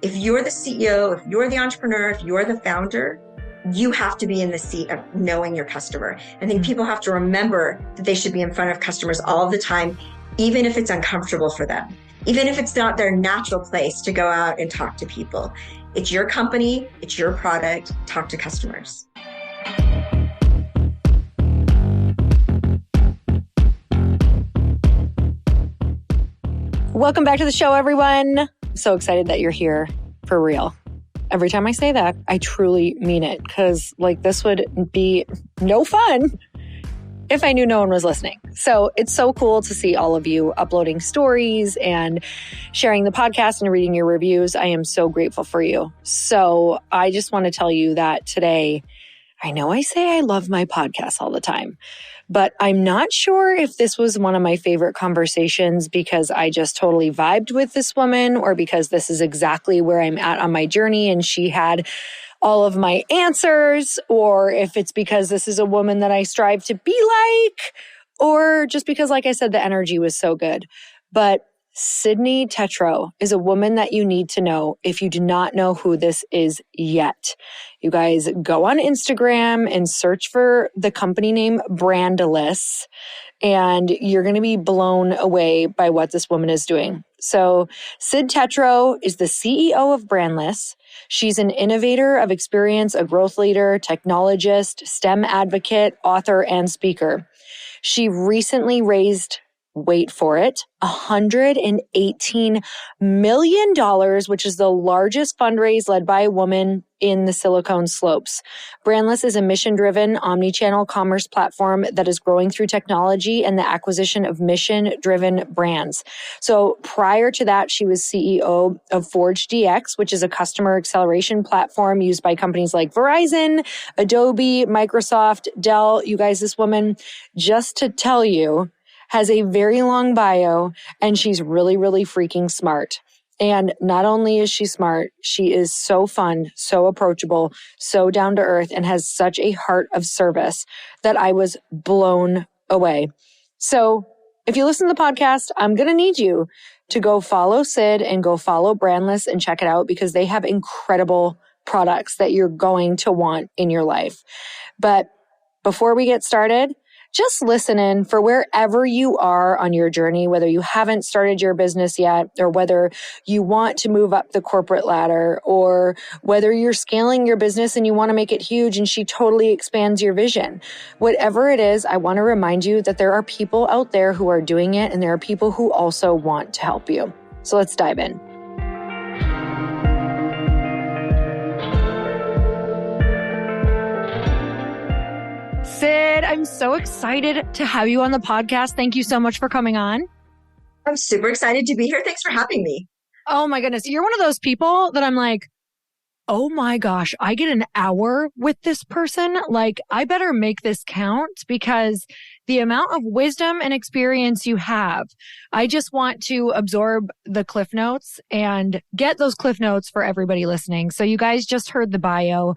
if you're the CEO, if you're the entrepreneur, if you're the founder, you have to be in the seat of knowing your customer. I think people have to remember that they should be in front of customers all the time, even if it's uncomfortable for them, even if it's not their natural place to go out and talk to people. It's your company, it's your product, talk to customers. Welcome back to the show, everyone. I'm so excited that you're here for real. Every time I say that, I truly mean it, because this would be no fun if I knew no one was listening. So it's so cool to see all of you uploading stories and sharing the podcast and reading your reviews. I am so grateful for you. So I just want to tell you that today, I know I say I love my podcast all the time, but I'm not sure if this was one of my favorite conversations because I just totally vibed with this woman, or because this is exactly where I'm at on my journey and she had all of my answers, or if it's because this is a woman that I strive to be like, or just because, like I said, the energy was so good. But Cyd Tetro is a woman that you need to know if you do not know who this is yet. You guys go on Instagram and search for the company name Brandless, and you're going to be blown away by what this woman is doing. So Cyd Tetro is the CEO of Brandless. She's an innovator of experience, a growth leader, technologist, STEM advocate, author, and speaker. She recently raised, wait for it, $118 million, which is the largest fundraise led by a woman in the Silicon Slopes. Brandless is a mission-driven, omni-channel commerce platform that is growing through technology and the acquisition of mission-driven brands. So prior to that, she was CEO of ForgeDX, which is a customer acceleration platform used by companies like Verizon, Adobe, Microsoft, Dell. You guys, this woman, just to tell you, has a very long bio, and she's really, really freaking smart. And not only is she smart, she is so fun, so approachable, so down to earth, and has such a heart of service that I was blown away. So if you listen to the podcast, I'm going to need you to go follow Cyd and go follow Brandless and check it out, because they have incredible products that you're going to want in your life. But before we get started, just listen in for wherever you are on your journey, whether you haven't started your business yet, or whether you want to move up the corporate ladder, or whether you're scaling your business and you want to make it huge and she totally expands your vision. Whatever it is, I want to remind you that there are people out there who are doing it, and there are people who also want to help you. So let's dive in. Cyd, I'm so excited to have you on the podcast. Thank you so much for coming on. I'm super excited to be here. Thanks for having me. Oh my goodness. You're one of those people that I'm like, oh my gosh, I get an hour with this person. I better make this count, because the amount of wisdom and experience you have, I just want to absorb the Cliff Notes and get those Cliff Notes for everybody listening. So you guys just heard the bio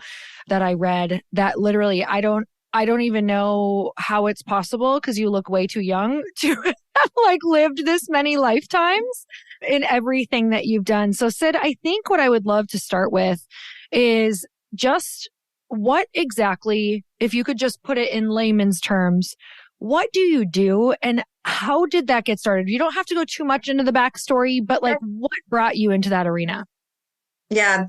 that I read that literally I don't even know how it's possible, because you look way too young to have lived this many lifetimes in everything that you've done. So Cyd, I think what I would love to start with is just what exactly, if you could just put it in layman's terms, what do you do and how did that get started? You don't have to go too much into the backstory, but what brought you into that arena? Yeah.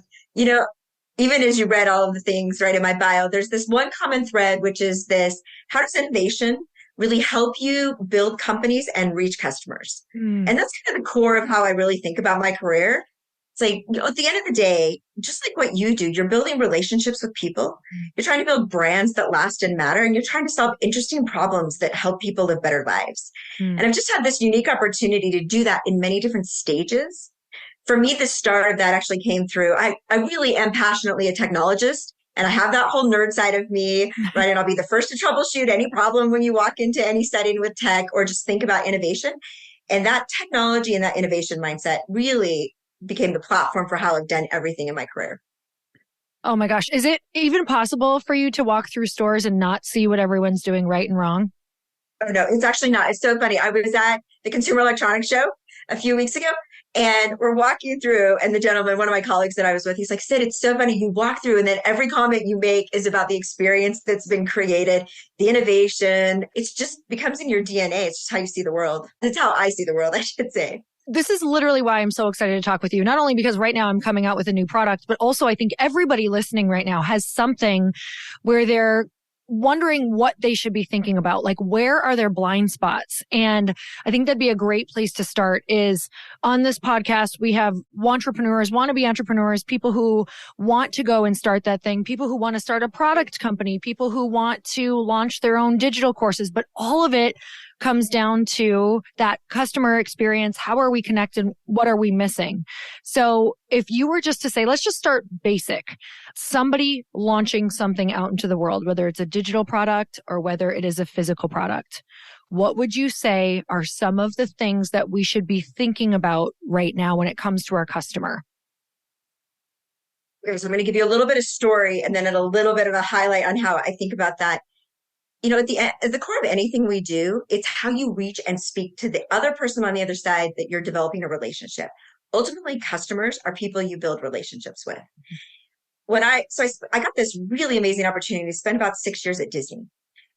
Even as you read all of the things right in my bio, there's this one common thread, which is this: how does innovation really help you build companies and reach customers? And that's kind of the core of how I really think about my career. It's at the end of the day, just like what you do, you're building relationships with people. You're trying to build brands that last and matter, and you're trying to solve interesting problems that help people live better lives. And I've just had this unique opportunity to do that in many different stages. For me, the start of that actually came through, I really am passionately a technologist, and I have that whole nerd side of me, right? And I'll be the first to troubleshoot any problem when you walk into any setting with tech, or just think about innovation. And that technology and that innovation mindset really became the platform for how I've done everything in my career. Oh my gosh. Is it even possible for you to walk through stores and not see what everyone's doing right and wrong? Oh, no, it's actually not. It's so funny. I was at the Consumer Electronics Show a few weeks ago, And we're walking through, and the gentleman, one of my colleagues that I was with, he's like, Cyd, it's so funny. You walk through, and then every comment you make is about the experience that's been created, the innovation. It's just becomes in your DNA. It's just how you see the world. That's how I see the world, I should say. This is literally why I'm so excited to talk with you. Not only because right now I'm coming out with a new product, but also I think everybody listening right now has something where they're wondering what they should be thinking about. Like, where are their blind spots? And I think that'd be a great place to start is on this podcast, we have entrepreneurs, wannabe entrepreneurs, people who want to go and start that thing, people who want to start a product company, people who want to launch their own digital courses, but all of it comes down to that customer experience. How are we connected? What are we missing? So if you were just to say, let's just start basic, somebody launching something out into the world, whether it's a digital product or whether it is a physical product, what would you say are some of the things that we should be thinking about right now when it comes to our customer? Okay, so I'm going to give you a little bit of story and then a little bit of a highlight on how I think about that. At the core of anything we do, it's how you reach and speak to the other person on the other side that you're developing a relationship. Ultimately, customers are people you build relationships with. I got this really amazing opportunity to spend about 6 years at Disney.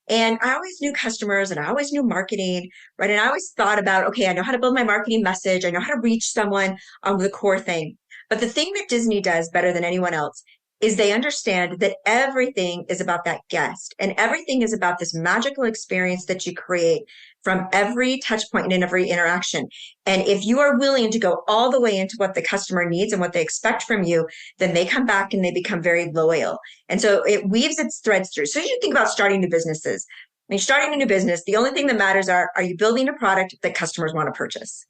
And I always knew customers and I always knew marketing, right? And I always thought about, okay, I know how to build my marketing message. I know how to reach someone on the core thing. But the thing that Disney does better than anyone else is they understand that everything is about that guest and everything is about this magical experience that you create from every touch point and in every interaction. And if you are willing to go all the way into what the customer needs and what they expect from you, then they come back and they become very loyal. And so it weaves its threads through. So you think about starting new businesses. I mean, starting a new business, the only thing that matters are you building a product that customers want to purchase?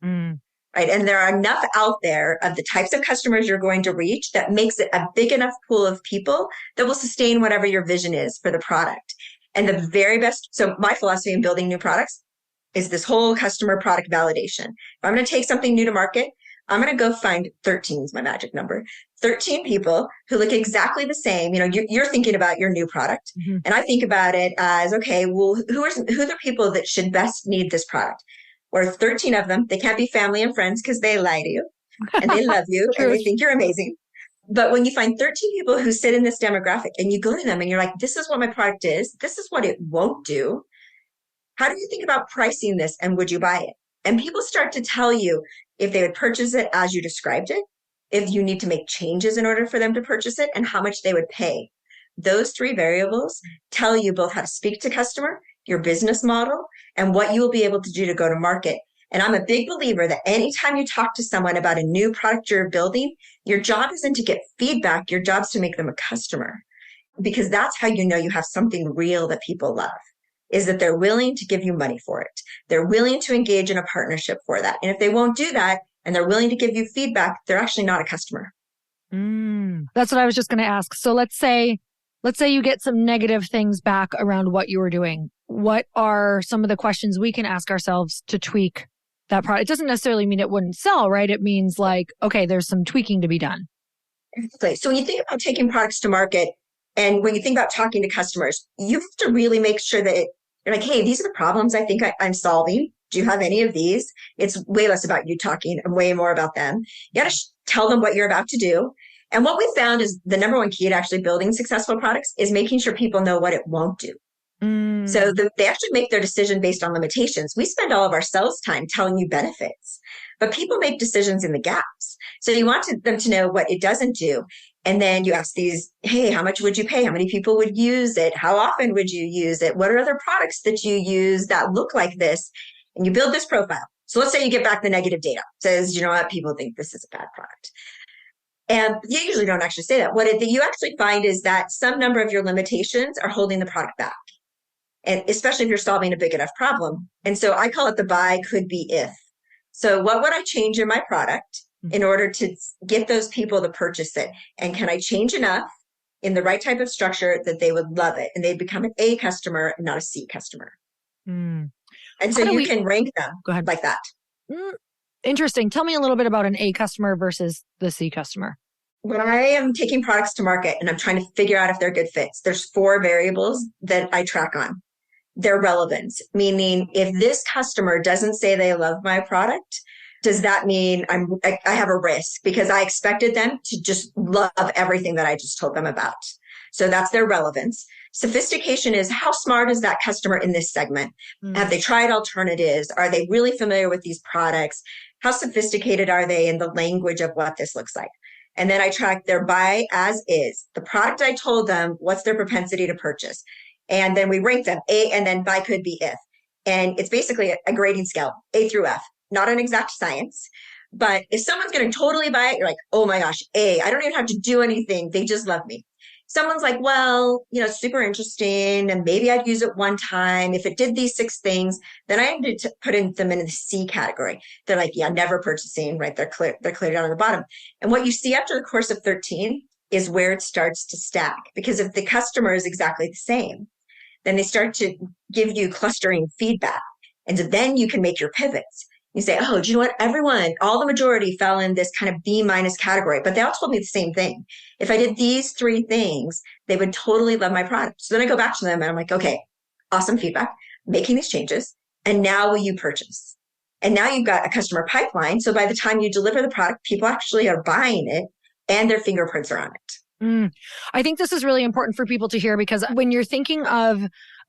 Right. And there are enough out there of the types of customers you're going to reach that makes it a big enough pool of people that will sustain whatever your vision is for the product. And the very best. So my philosophy in building new products is this whole customer product validation. If I'm going to take something new to market, I'm going to go find 13 is my magic number. 13 people who look exactly the same. You're thinking about your new product. Mm-hmm. And I think about it as, okay, well, who are the people that should best need this product? Or 13 of them. They can't be family and friends because they lie to you and they love you and they think you're amazing. But when you find 13 people who sit in this demographic and you go to them and you're like, this is what my product is. This is what it won't do. How do you think about pricing this and would you buy it? And people start to tell you if they would purchase it as you described it, if you need to make changes in order for them to purchase it, and how much they would pay. Those three variables tell you both how to speak to customer, your business model, and what you will be able to do to go to market. And I'm a big believer that anytime you talk to someone about a new product you're building, your job isn't to get feedback. Your job is to make them a customer, because that's how you know you have something real that people love, is that they're willing to give you money for it. They're willing to engage in a partnership for that. And if they won't do that and they're willing to give you feedback, they're actually not a customer. That's what I was just going to ask. So let's say you get some negative things back around what you were doing. What are some of the questions we can ask ourselves to tweak that product? It doesn't necessarily mean it wouldn't sell, right? It means like, okay, there's some tweaking to be done. Exactly. So when you think about taking products to market and when you think about talking to customers, you have to really make sure that you're like, hey, these are the problems I think I'm solving. Do you have any of these? It's way less about you talking and way more about them. You got to tell them what you're about to do. And what we found is the number one key to actually building successful products is making sure people know what it won't do. So they actually make their decision based on limitations. We spend all of our sales time telling you benefits, but people make decisions in the gaps. So you want them to know what it doesn't do. And then you ask these, hey, how much would you pay? How many people would use it? How often would you use it? What are other products that you use that look like this? And you build this profile. So let's say you get back the negative data. It says, you know what, people think this is a bad product. And you usually don't actually say that. What you actually find is that some number of your limitations are holding the product back. And especially if you're solving a big enough problem. And so I call it the buy could be if. So what would I change in my product in order to get those people to purchase it? And can I change enough in the right type of structure that they would love it and they'd become an A customer and not a C customer? And so you can rank them like that. Interesting. Tell me a little bit about an A customer versus the C customer. When I am taking products to market and I'm trying to figure out if they're good fits, there's 4 variables that I track on. Their relevance, meaning if this customer doesn't say they love my product, does that mean I have a risk because I expected them to just love everything that I just told them about? So that's their relevance. Sophistication is how smart is that customer in this segment? Have they tried alternatives? Are they really familiar with these products? How sophisticated are they in the language of what this looks like? And then I track their buy as is. The product I told them, what's their propensity to purchase? And then we rank them A, and then buy could be if. And it's basically a grading scale, A through F, not an exact science. But if someone's going to totally buy it, you're like, oh my gosh, A, I don't even have to do anything. They just love me. Someone's like, well, super interesting. And maybe I'd use it one time. If it did these 6 things, then I need to put them in the C category. They're like, yeah, never purchasing, right? They're clear down on the bottom. And what you see after the course of 13 is where it starts to stack. Because if the customer is exactly the same, then they start to give you clustering feedback. And so then you can make your pivots. You say, oh, do you know what? All the majority fell in this kind of B- category, but they all told me the same thing. If I did these 3 things, they would totally love my product. So then I go back to them and I'm like, okay, awesome feedback, making these changes. And now will you purchase? And now you've got a customer pipeline. So by the time you deliver the product, people actually are buying it and their fingerprints are on it. I think this is really important for people to hear because when you're thinking of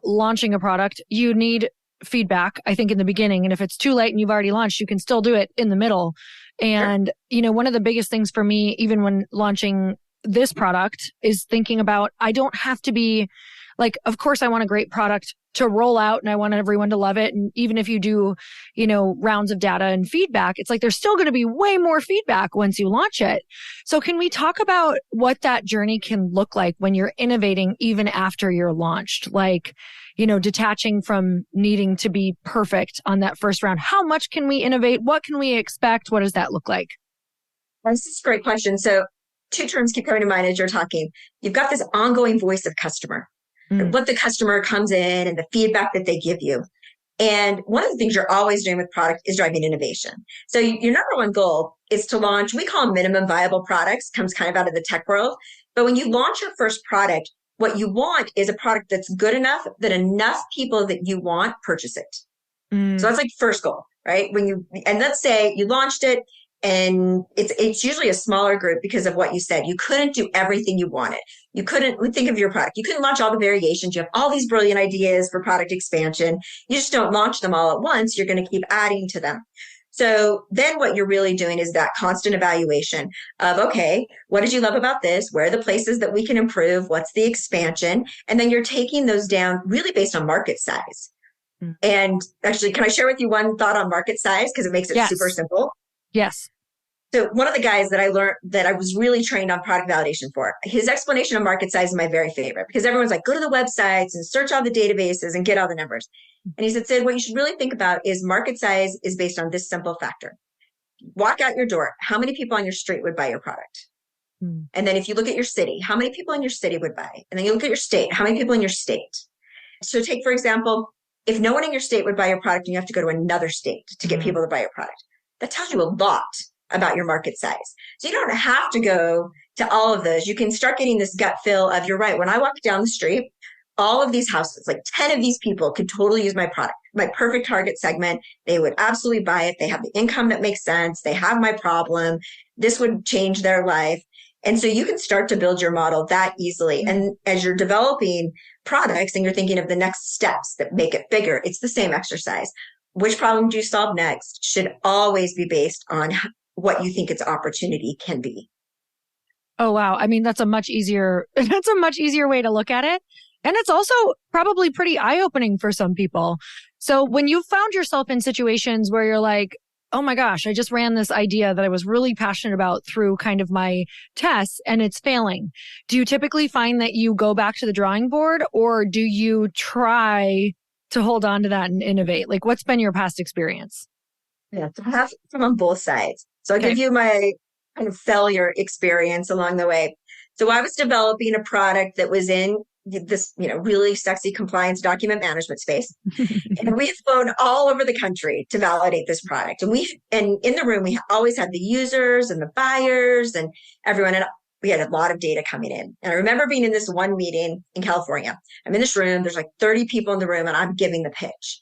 launching a product, you need feedback, I think, in the beginning. And if it's too late and you've already launched, you can still do it in the middle. And, one of the biggest things for me, even when launching this product, is thinking about, I don't have to be like, of course, I want a great product to roll out and I want everyone to love it. And even if you do, rounds of data and feedback, it's like there's still going to be way more feedback once you launch it. So can we talk about what that journey can look like when you're innovating even after you're launched? Like, detaching from needing to be perfect on that first round. How much can we innovate? What can we expect? What does that look like? This is a great question. So 2 terms keep coming to mind as you're talking. You've got this ongoing voice of customer. What the customer comes in and the feedback that they give you. And one of the things you're always doing with product is driving innovation. So your number one goal is to launch, we call them minimum viable products, comes kind of out of the tech world. But when you launch your first product, what you want is a product that's good enough that enough people that you want purchase it. So that's like first goal, right? And let's say you launched it, and it's usually a smaller group because of what you said. You couldn't do everything you wanted. You couldn't think of your product. You couldn't launch all the variations. You have all these brilliant ideas for product expansion. You just don't launch them all at once. You're going to keep adding to them. So then what you're really doing is that constant evaluation of, okay, what did you love about this? Where are the places that we can improve? What's the expansion? And then you're taking those down really based on market size. And actually, can I share with you one thought on market size? Because it makes it super simple. Yes. So one of the guys that I learned that I was really trained on product validation for, his explanation of market size is my very favorite because everyone's like, go to the websites and search all the databases and get all the numbers. And he said, Cyd, what you should really think about is market size is based on this simple factor. Walk out your door. How many people on your street would buy your product? And then if you look at your city, how many people in your city would buy? And then you look at your state, how many people in your state? So take, for example, if no one in your state would buy your product and you have to go to another state to get people to buy your product, that tells you a lot about your market size. So you don't have to go to all of those. You can start getting this gut feel of, you're right. When I walk down the street, all of these houses, like 10 of these people could totally use my product, my perfect target segment. They would absolutely buy it. They have the income that makes sense. They have my problem. This would change their life. And so you can start to build your model that easily. And as you're developing products and you're thinking of the next steps that make it bigger, it's the same exercise. Which problem do you solve next should always be based on what you think its opportunity can be. Oh, wow. I mean, that's a much easier way to look at it. And it's also probably pretty eye-opening for some people. So when you found yourself in situations where you're like, oh my gosh, I just ran this idea that I was really passionate about through kind of my tests and it's failing. Do you typically find that you go back to the drawing board or do you try to hold on to that and innovate? Like, what's been your past experience? Yeah, so I have from on both sides. So I'll give you my kind of failure experience along the way. So I was developing a product that was in this, really sexy compliance document management space. And we had flown all over the country to validate this product. And in the room, we always had the users and the buyers and everyone. And we had a lot of data coming in. And I remember being in this one meeting in California. I'm in this room, there's like 30 people in the room and I'm giving the pitch.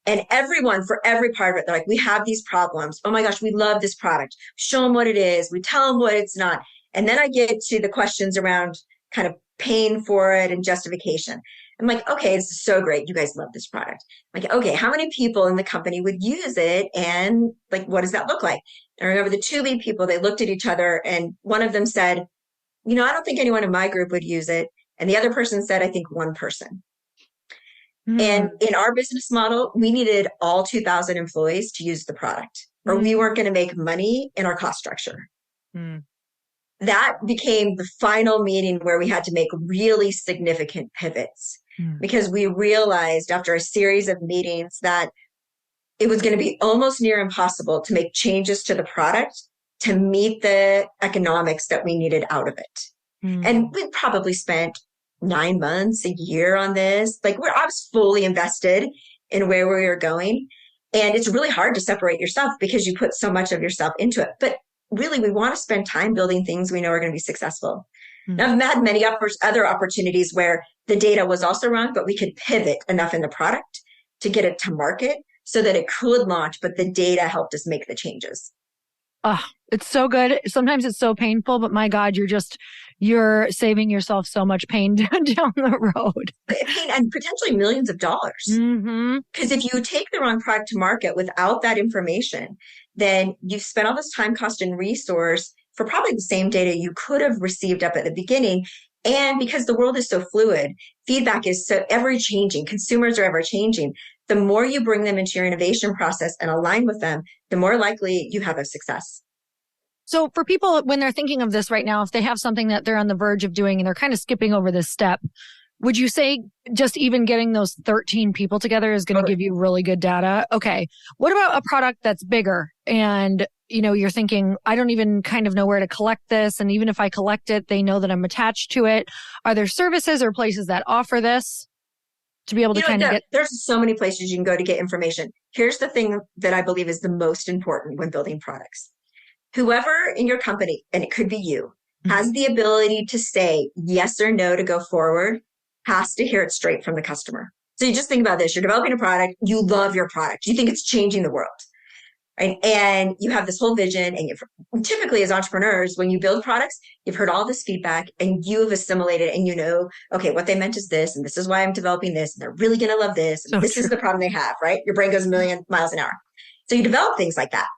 And everyone, for every part of it, they're like, we have these problems. Oh my gosh, we love this product. Show them what it is. We tell them what it's not. And then I get to the questions around kind of paying for it and justification. I'm like, okay, it's so great. You guys love this product. I'm like, okay, how many people in the company would use it? And like, what does that look like? And I remember the two lead people, they looked at each other and one of them said, I don't think anyone in my group would use it. And the other person said, I think one person. And in our business model, we needed all 2,000 employees to use the product, or we weren't going to make money in our cost structure. That became the final meeting where we had to make really significant pivots because we realized after a series of meetings that it was going to be almost near impossible to make changes to the product to meet the economics that we needed out of it. And we probably spent 9 months, a year on this. Like I was fully invested in where we were going. And it's really hard to separate yourself because you put so much of yourself into it. But really, we want to spend time building things we know are going to be successful. Now, I've had many other opportunities where the data was also wrong, but we could pivot enough in the product to get it to market so that it could launch, but the data helped us make the changes. Oh, it's so good. Sometimes it's so painful, but my God, you're saving yourself so much pain down the road. Pain and potentially millions of dollars. Because if you take the wrong product to market without that information, then you've spent all this time, cost, and resource for probably the same data you could have received up at the beginning. And because the world is so fluid, feedback is so ever changing, consumers are ever changing. The more you bring them into your innovation process and align with them, the more likely you have a success. So for people, when they're thinking of this right now, if they have something that they're on the verge of doing and they're kind of skipping over this step, would you say just even getting those 13 people together is going to give you really good data? Okay. What about a product that's bigger and, you're thinking, I don't even kind of know where to collect this. And even if I collect it, they know that I'm attached to it. Are there services or places that offer this to be able to kind of get? There's so many places you can go to get information. Here's the thing that I believe is the most important when building products. Whoever in your company, and it could be you, has the ability to say yes or no to go forward, has to hear it straight from the customer. So you just think about this. You're developing a product. You love your product. You think it's changing the world. Right? And you have this whole vision. And typically as entrepreneurs, when you build products, you've heard all this feedback and you have assimilated and okay, what they meant is this, and this is why I'm developing this. And they're really going to love this. And this is the problem they have, right? Your brain goes a million miles an hour. So you develop things like that.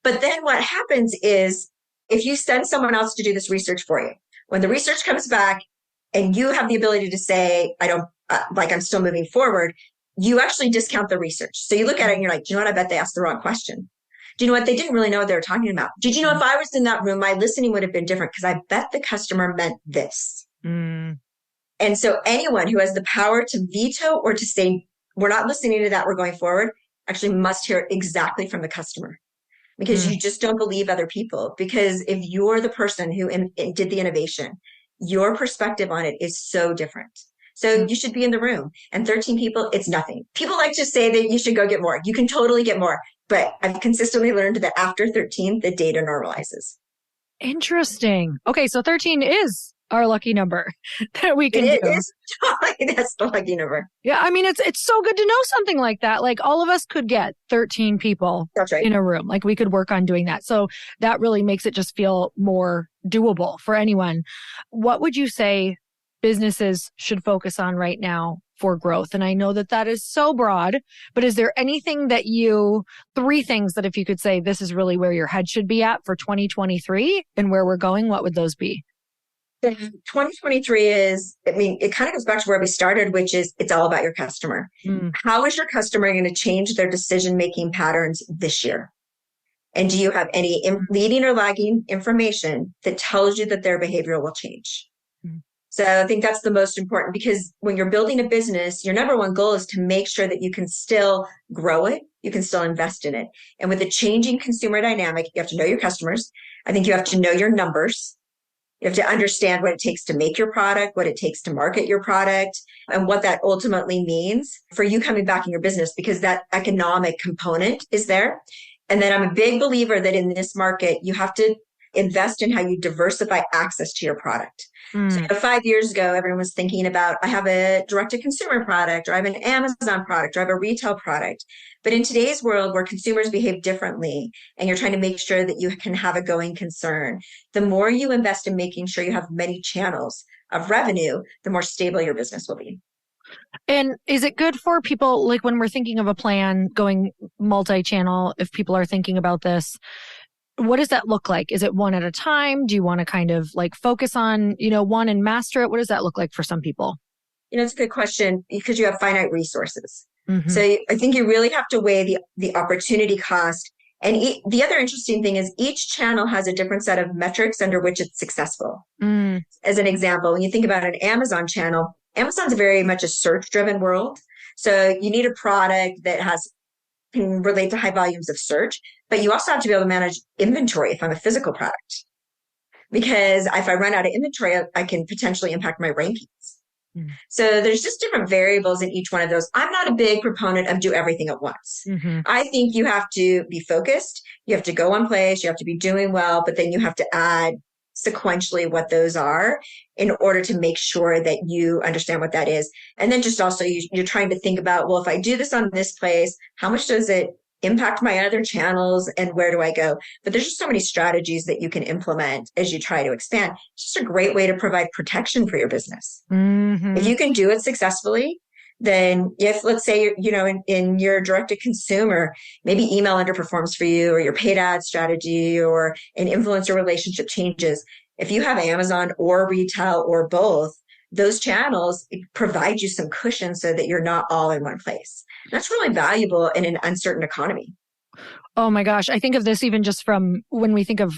But then what happens is if you send someone else to do this research for you, when the research comes back and you have the ability to say, I'm still moving forward, you actually discount the research. So you look at it and you're like, do you know what? I bet they asked the wrong question. Do you know what? They didn't really know what they were talking about. Did you know if I was in that room, my listening would have been different because I bet the customer meant this. And so anyone who has the power to veto or to say, we're not listening to that, we're going forward, actually must hear exactly from the customer. Because you just don't believe other people. Because if you're the person who did the innovation, your perspective on it is so different. So you should be in the room. And 13 people, it's nothing. People like to say that you should go get more. You can totally get more. But I've consistently learned that after 13, the data normalizes. Interesting. Okay, so 13 is our lucky number that we can do. That's the lucky number. Yeah, I mean, it's so good to know something like that. Like all of us could get 13 people in a room. Like we could work on doing that. So that really makes it just feel more doable for anyone. What would you say businesses should focus on right now for growth? And I know that is so broad, but is there anything that 3 things that if you could say this is really where your head should be at for 2023 and where we're going, what would those be? 2023 it kind of goes back to where we started, which is it's all about your customer. How is your customer going to change their decision-making patterns this year? And do you have any leading or lagging information that tells you that their behavior will change? So I think that's the most important because when you're building a business, your number one goal is to make sure that you can still grow it. You can still invest in it. And with the changing consumer dynamic, you have to know your customers. I think you have to know your numbers. You have to understand what it takes to make your product, what it takes to market your product, and what that ultimately means for you coming back in your business because that economic component is there. And then I'm a big believer that in this market, you have to invest in how you diversify access to your product. So Mm. 5 years ago, everyone was thinking about, I have a direct-to-consumer product, or I have an Amazon product, or I have a retail product. But in today's world where consumers behave differently and you're trying to make sure that you can have a going concern, the more you invest in making sure you have many channels of revenue, the more stable your business will be. And is it good for people, like when we're thinking of a plan going multi-channel, if people are thinking about this, what does that look like? Is it one at a time? Do you want to kind of like focus on, one and master it? What does that look like for some people? It's a good question because you have finite resources. Mm-hmm. So I think you really have to weigh the opportunity cost. And the other interesting thing is each channel has a different set of metrics under which it's successful. Mm. As an example, when you think about an Amazon channel, Amazon's very much a search-driven world. So you need a product that can relate to high volumes of search, but you also have to be able to manage inventory if I'm a physical product. Because if I run out of inventory, I can potentially impact my rankings. Mm. So there's just different variables in each one of those. I'm not a big proponent of do everything at once. Mm-hmm. I think you have to be focused. You have to go one place. You have to be doing well, but then you have to add sequentially what those are in order to make sure that you understand what that is. And then just also you're trying to think about, well, if I do this on this place, how much does it impact my other channels and where do I go? But there's just so many strategies that you can implement as you try to expand. It's just a great way to provide protection for your business. Mm-hmm. If you can do it successfully, then if let's say, in your direct to consumer, maybe email underperforms for you or your paid ad strategy or an influencer relationship changes. If you have Amazon or retail or both, those channels provide you some cushion so that you're not all in one place. That's really valuable in an uncertain economy. Oh my gosh. I think of this even just from when we think of,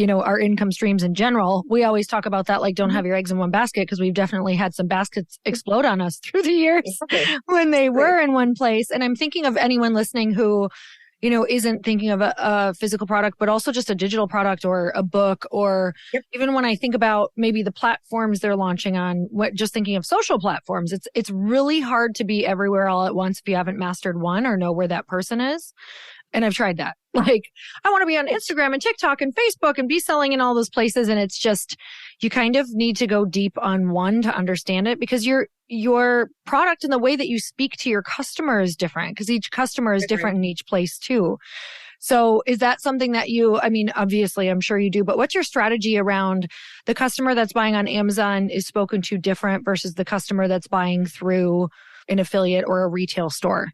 our income streams in general. We always talk about that, like, don't have your eggs in one basket, because we've definitely had some baskets explode on us through the years when they were in one place. And I'm thinking of anyone listening who, isn't thinking of a physical product, but also just a digital product or a book, or even when I think about maybe the platforms they're launching on, just thinking of social platforms, it's really hard to be everywhere all at once if you haven't mastered one or know where that person is. And I've tried that. Like, I want to be on Instagram and TikTok and Facebook and be selling in all those places. And it's just, you kind of need to go deep on one to understand it, because your product and the way that you speak to your customer is different, because each customer is different in each place too. So is that something that obviously I'm sure you do, but what's your strategy around the customer that's buying on Amazon is spoken to different versus the customer that's buying through an affiliate or a retail store?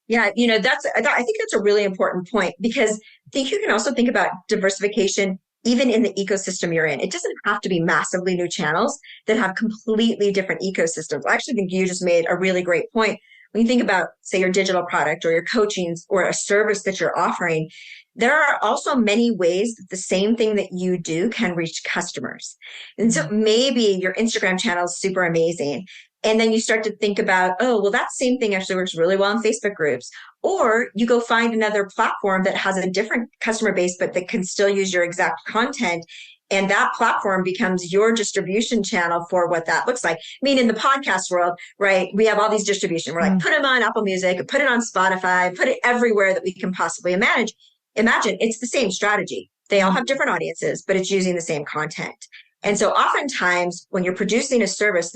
Yeah, I think that's a really important point, because I think you can also think about diversification even in the ecosystem you're in. It doesn't have to be massively new channels that have completely different ecosystems. I actually think you just made a really great point. When you think about, say, your digital product or your coaching or a service that you're offering, there are also many ways that the same thing that you do can reach customers. And so maybe your Instagram channel is super amazing. And then you start to think about, oh, well, that same thing actually works really well in Facebook groups. Or you go find another platform that has a different customer base, but that can still use your exact content. And that platform becomes your distribution channel for what that looks like. I mean, in the podcast world, right, we have all these distribution. We're like, put them on Apple Music, put it on Spotify, put it everywhere that we can possibly imagine. It's the same strategy. They all have different audiences, but it's using the same content. And so oftentimes when you're producing a service,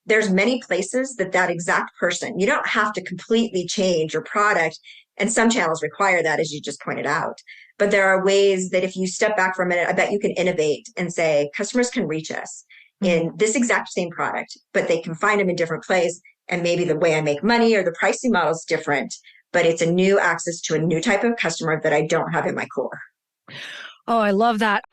there's many places that exact person, you don't have to completely change your product. And some channels require that, as you just pointed out. But there are ways that if you step back for a minute, I bet you can innovate and say, customers can reach us in this exact same product, but they can find them in different places. And maybe the way I make money or the pricing model is different, but it's a new access to a new type of customer that I don't have in my core. Oh, I love that.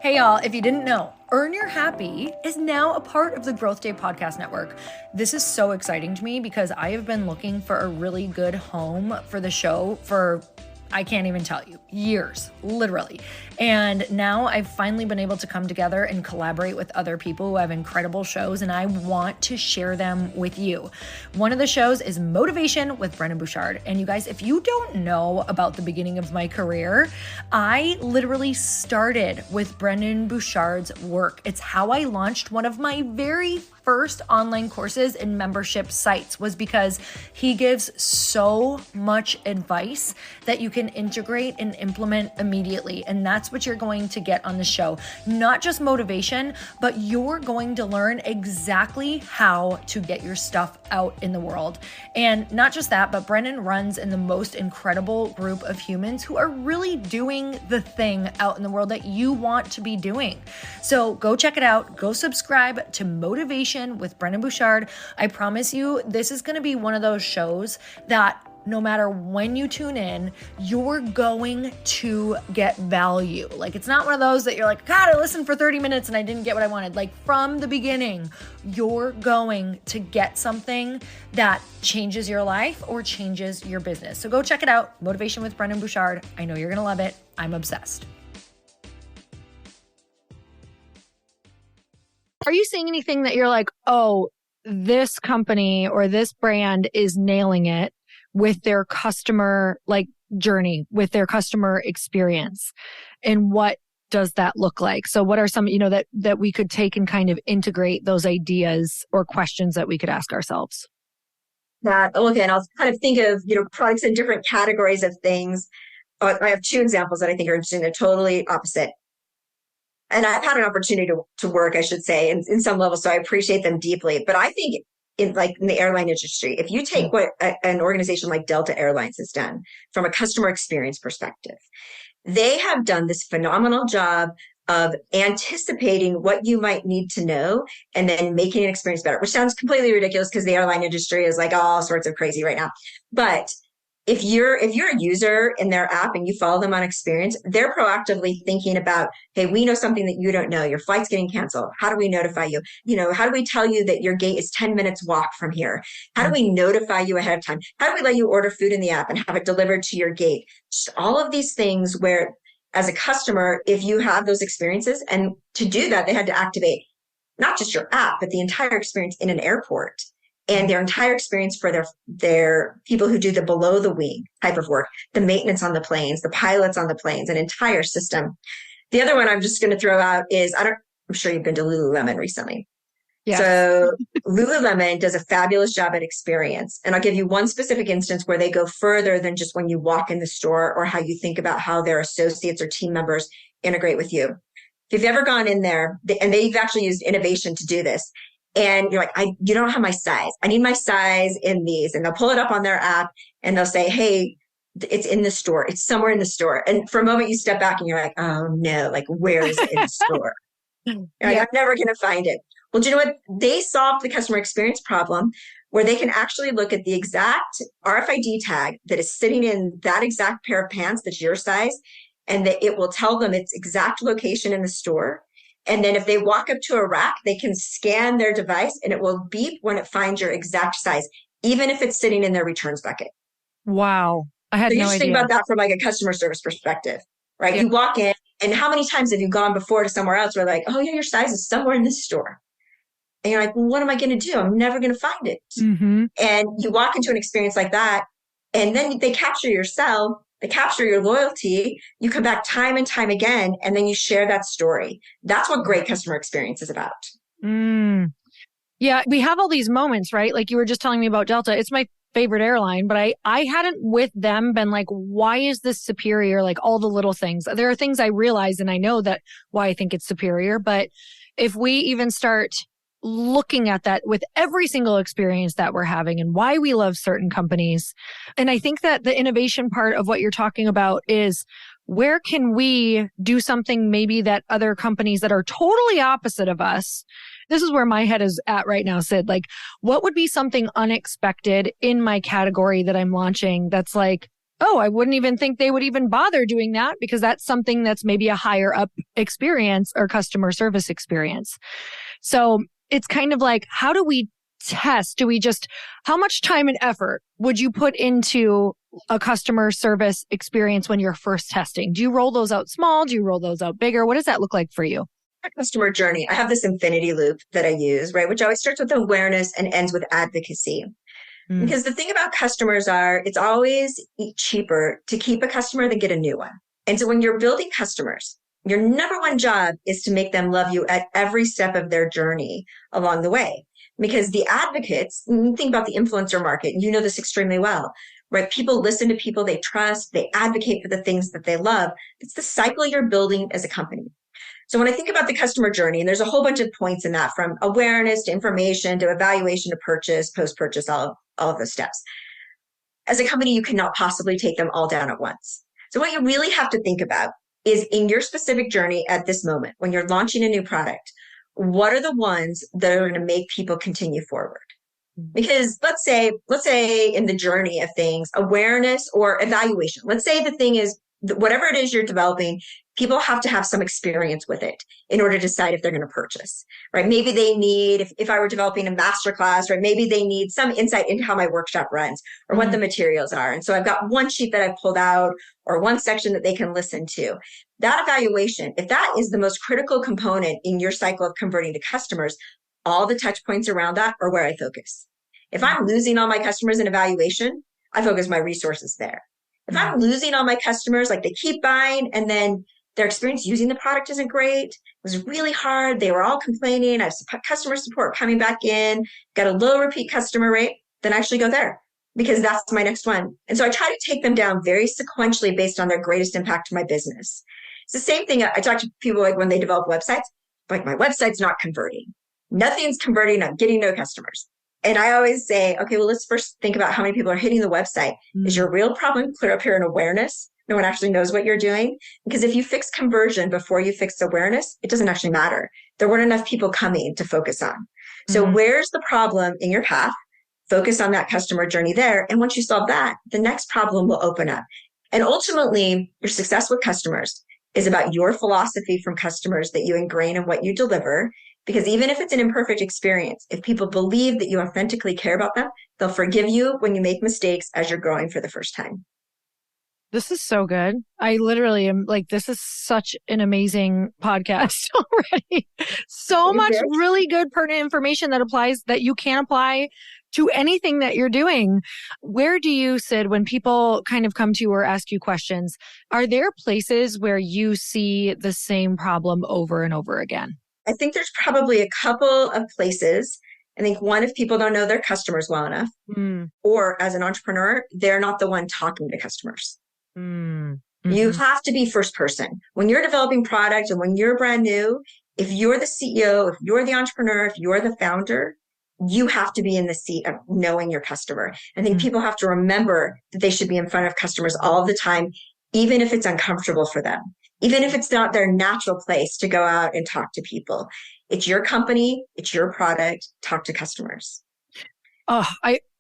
Hey, y'all, if you didn't know, Earn Your Happy is now a part of the Growth Day Podcast Network. This is so exciting to me because I have been looking for a really good home for the show for, I can't even tell you, years, literally. And now I've finally been able to come together and collaborate with other people who have incredible shows, and I want to share them with you. One of the shows is Motivation with Brendon Burchard. And you guys, if you don't know about the beginning of my career, I literally started with Brendon Burchard's work. It's how I launched one of my very first online courses and membership sites, was because he gives so much advice that you can integrate and implement immediately. And that's what you're going to get on the show. Not just motivation, but you're going to learn exactly how to get your stuff out in the world. And not just that, but Brennan runs in the most incredible group of humans who are really doing the thing out in the world that you want to be doing. So go check it out. Go subscribe to Motivation with Brennan Bouchard. I promise you, this is going to be one of those shows that no matter when you tune in, you're going to get value. Like, it's not one of those that you're like, God, I listened for 30 minutes and I didn't get what I wanted. Like, from the beginning, you're going to get something that changes your life or changes your business. So go check it out. Motivation with Brennan Bouchard. I know you're going to love it. I'm obsessed. Are you seeing anything that you're like, oh, this company or this brand is nailing it with their customer journey, with their customer experience? And what does that look like? So what are some, that we could take and kind of integrate those ideas or questions that we could ask ourselves? Okay, and I'll kind of think of, products in different categories of things. I have two examples that I think are interesting. They're totally opposite. And I've had an opportunity to work, I should say, in some level, so I appreciate them deeply. But I think in the airline industry, if you take what an organization like Delta Airlines has done from a customer experience perspective, they have done this phenomenal job of anticipating what you might need to know and then making an experience better, which sounds completely ridiculous because the airline industry is like all sorts of crazy right now. But if you're a user in their app and you follow them on experience, they're proactively thinking about, hey, we know something that you don't know. Your flight's getting canceled. How do we notify you? How do we tell you that your gate is 10 minutes walk from here? How do we notify you ahead of time? How do we let you order food in the app and have it delivered to your gate? Just all of these things where, as a customer, if you have those experiences, and to do that, they had to activate not just your app, but the entire experience in an airport. And their entire experience for their people who do the below the wing type of work, the maintenance on the planes, the pilots on the planes, an entire system. The other one I'm just going to throw out is, I'm sure you've been to Lululemon recently. Yeah. So Lululemon does a fabulous job at experience. And I'll give you one specific instance where they go further than just when you walk in the store or how you think about how their associates or team members integrate with you. If you've ever gone in there, and they've actually used innovation to do this, and you're like, you don't have my size. I need my size in these. And they'll pull it up on their app and they'll say, hey, it's in the store. It's somewhere in the store. And for a moment you step back and you're like, oh no, like where is it in the store? Like, I'm never going to find it. Well, do you know what? They solved the customer experience problem where they can actually look at the exact RFID tag that is sitting in that exact pair of pants that's your size, and that it will tell them its exact location in the store. And then if they walk up to a rack, they can scan their device and it will beep when it finds your exact size, even if it's sitting in their returns bucket. Wow. I had no idea. So you just think about that from a customer service perspective, right? Yeah. You walk in, and how many times have you gone before to somewhere else where like, oh yeah, your size is somewhere in this store. And you're like, well, what am I going to do? I'm never going to find it. Mm-hmm. And you walk into an experience like that, and then they capture your cell. They capture your loyalty. You come back time and time again, and then you share that story. That's what great customer experience is about. Yeah, we have all these moments, right? Like you were just telling me about Delta. It's my favorite airline, but I hadn't with them been like, why is this superior? Like all the little things. There are things I realize and I know that why I think it's superior. But if we even start looking at that with every single experience that we're having and why we love certain companies. And I think that the innovation part of what you're talking about is where can we do something maybe that other companies that are totally opposite of us. This is where my head is at right now, Cyd. Like, what would be something unexpected in my category that I'm launching that's like, oh, I wouldn't even think they would even bother doing that because that's something that's maybe a higher up experience or customer service experience. So it's kind of like, how do we test? How much time and effort would you put into a customer service experience when you're first testing? Do you roll those out small? Do you roll those out bigger? What does that look like for you? Customer journey. I have this infinity loop that I use, right? Which always starts with awareness and ends with advocacy. Because the thing about customers it's always cheaper to keep a customer than get a new one. And so when you're building customers, your number one job is to make them love you at every step of their journey along the way. Because the advocates, think about the influencer market, you know this extremely well. right? People listen to people they trust, they advocate for the things that they love. It's the cycle you're building as a company. So when I think about the customer journey, and there's a whole bunch of points in that, from awareness to information to evaluation to purchase, post-purchase, all of those steps. As a company, you cannot possibly take them all down at once. So what you really have to think about is, in your specific journey at this moment, when you're launching a new product, what are the ones that are going to make people continue forward? Because let's say in the journey of things, awareness or evaluation, let's say the thing is, whatever it is you're developing, people have to have some experience with it in order to decide if they're going to purchase, right? Maybe they need, if I were developing a masterclass, right? Maybe they need some insight into how my workshop runs or what the materials are. And so I've got one sheet that I've pulled out or one section that they can listen to. That evaluation, if that is the most critical component in your cycle of converting to customers, all the touch points around that are where I focus. If I'm losing all my customers in evaluation, I focus my resources there. If I'm losing all my customers, like they keep buying and then their experience using the product isn't great, it was really hard, they were all complaining, I have customer support coming back in, got a low repeat customer rate, then I actually go there because that's my next one. And so I try to take them down very sequentially based on their greatest impact to my business. It's the same thing. I talk to people like when they develop websites, like my website's not converting. Nothing's converting. I'm getting no customers. And I always say, okay, well, let's first think about how many people are hitting the website. Is your real problem clear up here in awareness? No one actually knows what you're doing. Because if you fix conversion before you fix awareness, it doesn't actually matter. There weren't enough people coming to focus on. So where's the problem in your path? Focus on that customer journey there. And once you solve that, the next problem will open up. And ultimately, your success with customers is about your philosophy from customers that you ingrain in what you deliver. Because even if it's an imperfect experience, if people believe that you authentically care about them, they'll forgive you when you make mistakes as you're growing for the first time. This is so good. I literally am like, this is such an amazing podcast already. So much really good pertinent information that you can apply to anything that you're doing. Where do you, Cyd, when people kind of come to you or ask you questions, are there places where you see the same problem over and over again? I think there's probably a couple of places. I think one, if people don't know their customers well enough, or as an entrepreneur, they're not the one talking to customers. You have to be first person. When you're developing product and when you're brand new, if you're the CEO, if you're the entrepreneur, if you're the founder, you have to be in the seat of knowing your customer. I think people have to remember that they should be in front of customers all the time, even if it's uncomfortable for them. Even if it's not their natural place to go out and talk to people. It's your company, it's your product, talk to customers.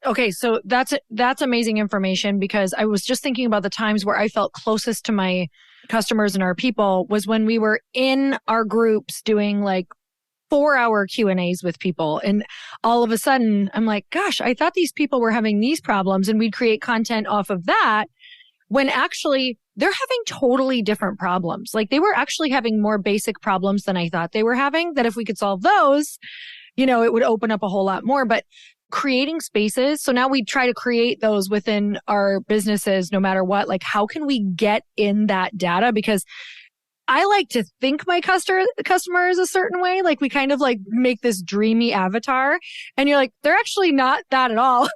Okay, so that's amazing information, because I was just thinking about the times where I felt closest to my customers and our people was when we were in our groups doing like 4-hour Q&As with people. And all of a sudden I'm like, gosh, I thought these people were having these problems, and we'd create content off of that, when actually they're having totally different problems. Like they were actually having more basic problems than I thought they were having, that if we could solve those, it would open up a whole lot more. But creating spaces. So now we try to create those within our businesses, no matter what. Like, how can we get in that data? Because I like to think my customer is a certain way. Like we kind of like make this dreamy avatar, and you're like, they're actually not that at all.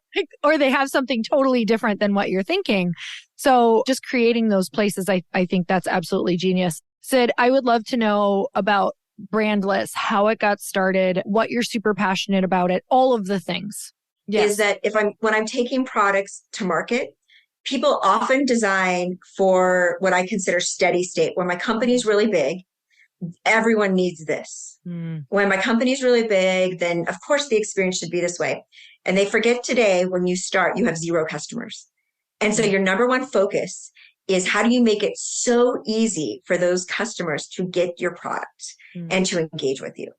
Or they have something totally different than what you're thinking. So just creating those places, I think that's absolutely genius. Cyd, I would love to know about Brandless, how it got started, what you're super passionate about it, all of the things. Yes. Is that when I'm taking products to market, people often design for what I consider steady state. When my company's really big, everyone needs this. When my company's really big, then of course the experience should be this way. And they forget today, when you start, you have 0 customers. And so your number one focus is, how do you make it so easy for those customers to get your product and to engage with you?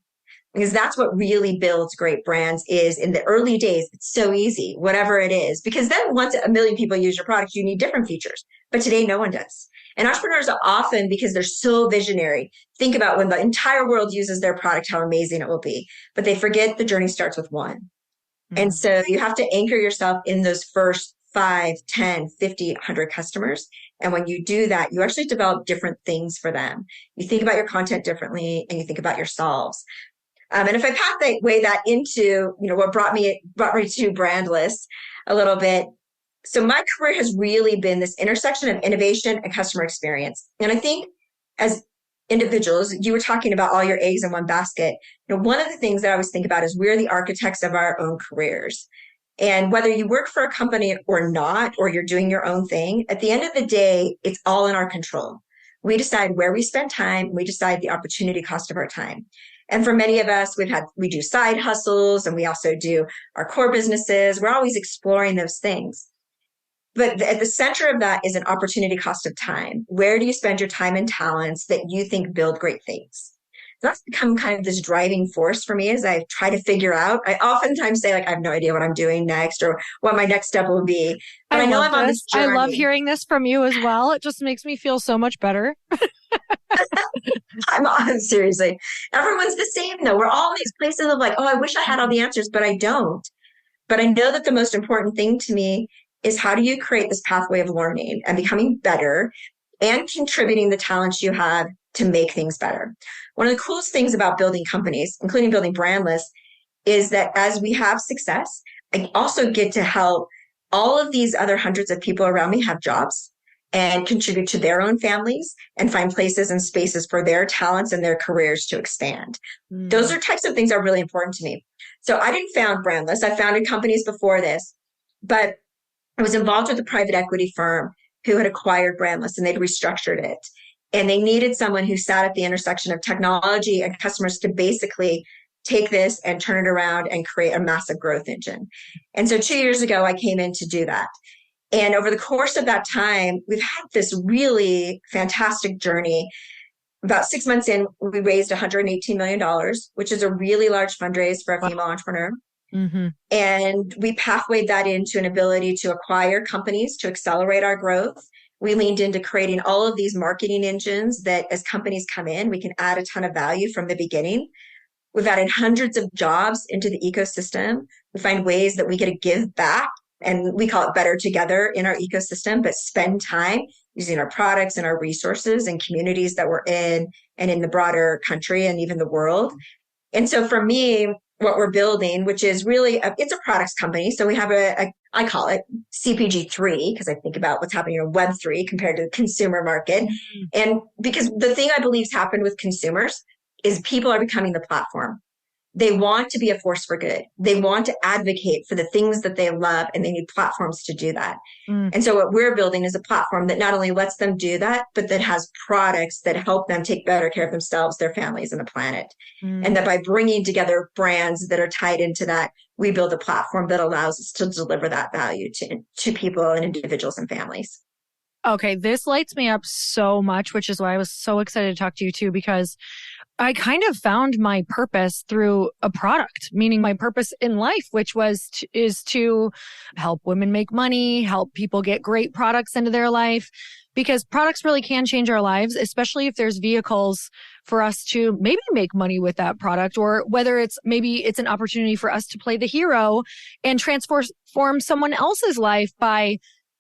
Because that's what really builds great brands. Is in the early days, it's so easy, whatever it is, because then once 1 million people use your product, you need different features. But today, no one does. And entrepreneurs are often, because they're so visionary, think about when the entire world uses their product, how amazing it will be. But they forget the journey starts with one. And so you have to anchor yourself in those first 5, 10, 50, 100 customers. And when you do that, you actually develop different things for them. You think about your content differently, and you think about your solves. And if I weigh that into, what brought me to Brandless a little bit. So my career has really been this intersection of innovation and customer experience. And I think as individuals, you were talking about all your eggs in one basket. One of the things that I always think about is we're the architects of our own careers. And whether you work for a company or not, or you're doing your own thing, at the end of the day, it's all in our control. We decide where we spend time. We decide the opportunity cost of our time. And for many of us, we do side hustles and we also do our core businesses. We're always exploring those things. But at the center of that is an opportunity cost of time. Where do you spend your time and talents that you think build great things? So that's become kind of this driving force for me as I try to figure out. I oftentimes say, like, I have no idea what I'm doing next or what my next step will be. But I I know love I'm on this this. I love journey. hearing this from you as well. It just makes me feel so much better. I'm on, seriously. Everyone's the same, though. We're all in these places of like, oh, I wish I had all the answers, but I don't. But I know that the most important thing to me is how do you create this pathway of learning and becoming better and contributing the talents you have to make things better. One of the coolest things about building companies, including building Brandless, is that as we have success, I also get to help all of these other hundreds of people around me have jobs and contribute to their own families and find places and spaces for their talents and their careers to expand. Those are types of things that are really important to me. So I didn't found Brandless. I founded companies before this, but I was involved with a private equity firm who had acquired Brandless and they'd restructured it. And they needed someone who sat at the intersection of technology and customers to basically take this and turn it around and create a massive growth engine. And so 2 years ago, I came in to do that. And over the course of that time, we've had this really fantastic journey. About 6 months in, we raised $118 million, which is a really large fundraise for a female entrepreneur. Mm-hmm. And we pathwayed that into an ability to acquire companies to accelerate our growth. We leaned into creating all of these marketing engines that as companies come in, we can add a ton of value from the beginning. We've added hundreds of jobs into the ecosystem. We find ways that we get to give back, and we call it better together in our ecosystem, but spend time using our products and our resources and communities that we're in and in the broader country and even the world. And so for me, what we're building, which is really, it's a products company. So we have I call it CPG3 because I think about what's happening in Web3 compared to the consumer market. Mm-hmm. And because the thing I believe has happened with consumers is people are becoming the platform. They want to be a force for good. They want to advocate for the things that they love, and they need platforms to do that. And so what we're building is a platform that not only lets them do that, but that has products that help them take better care of themselves, their families, and the planet. And that by bringing together brands that are tied into that, we build a platform that allows us to deliver that value to people and individuals and families. Okay, this lights me up so much, which is why I was so excited to talk to you too, because I kind of found my purpose through a product, meaning my purpose in life, which is to help women make money, help people get great products into their life, because products really can change our lives, especially if there's vehicles for us to maybe make money with that product, or whether maybe it's an opportunity for us to play the hero and transform someone else's life by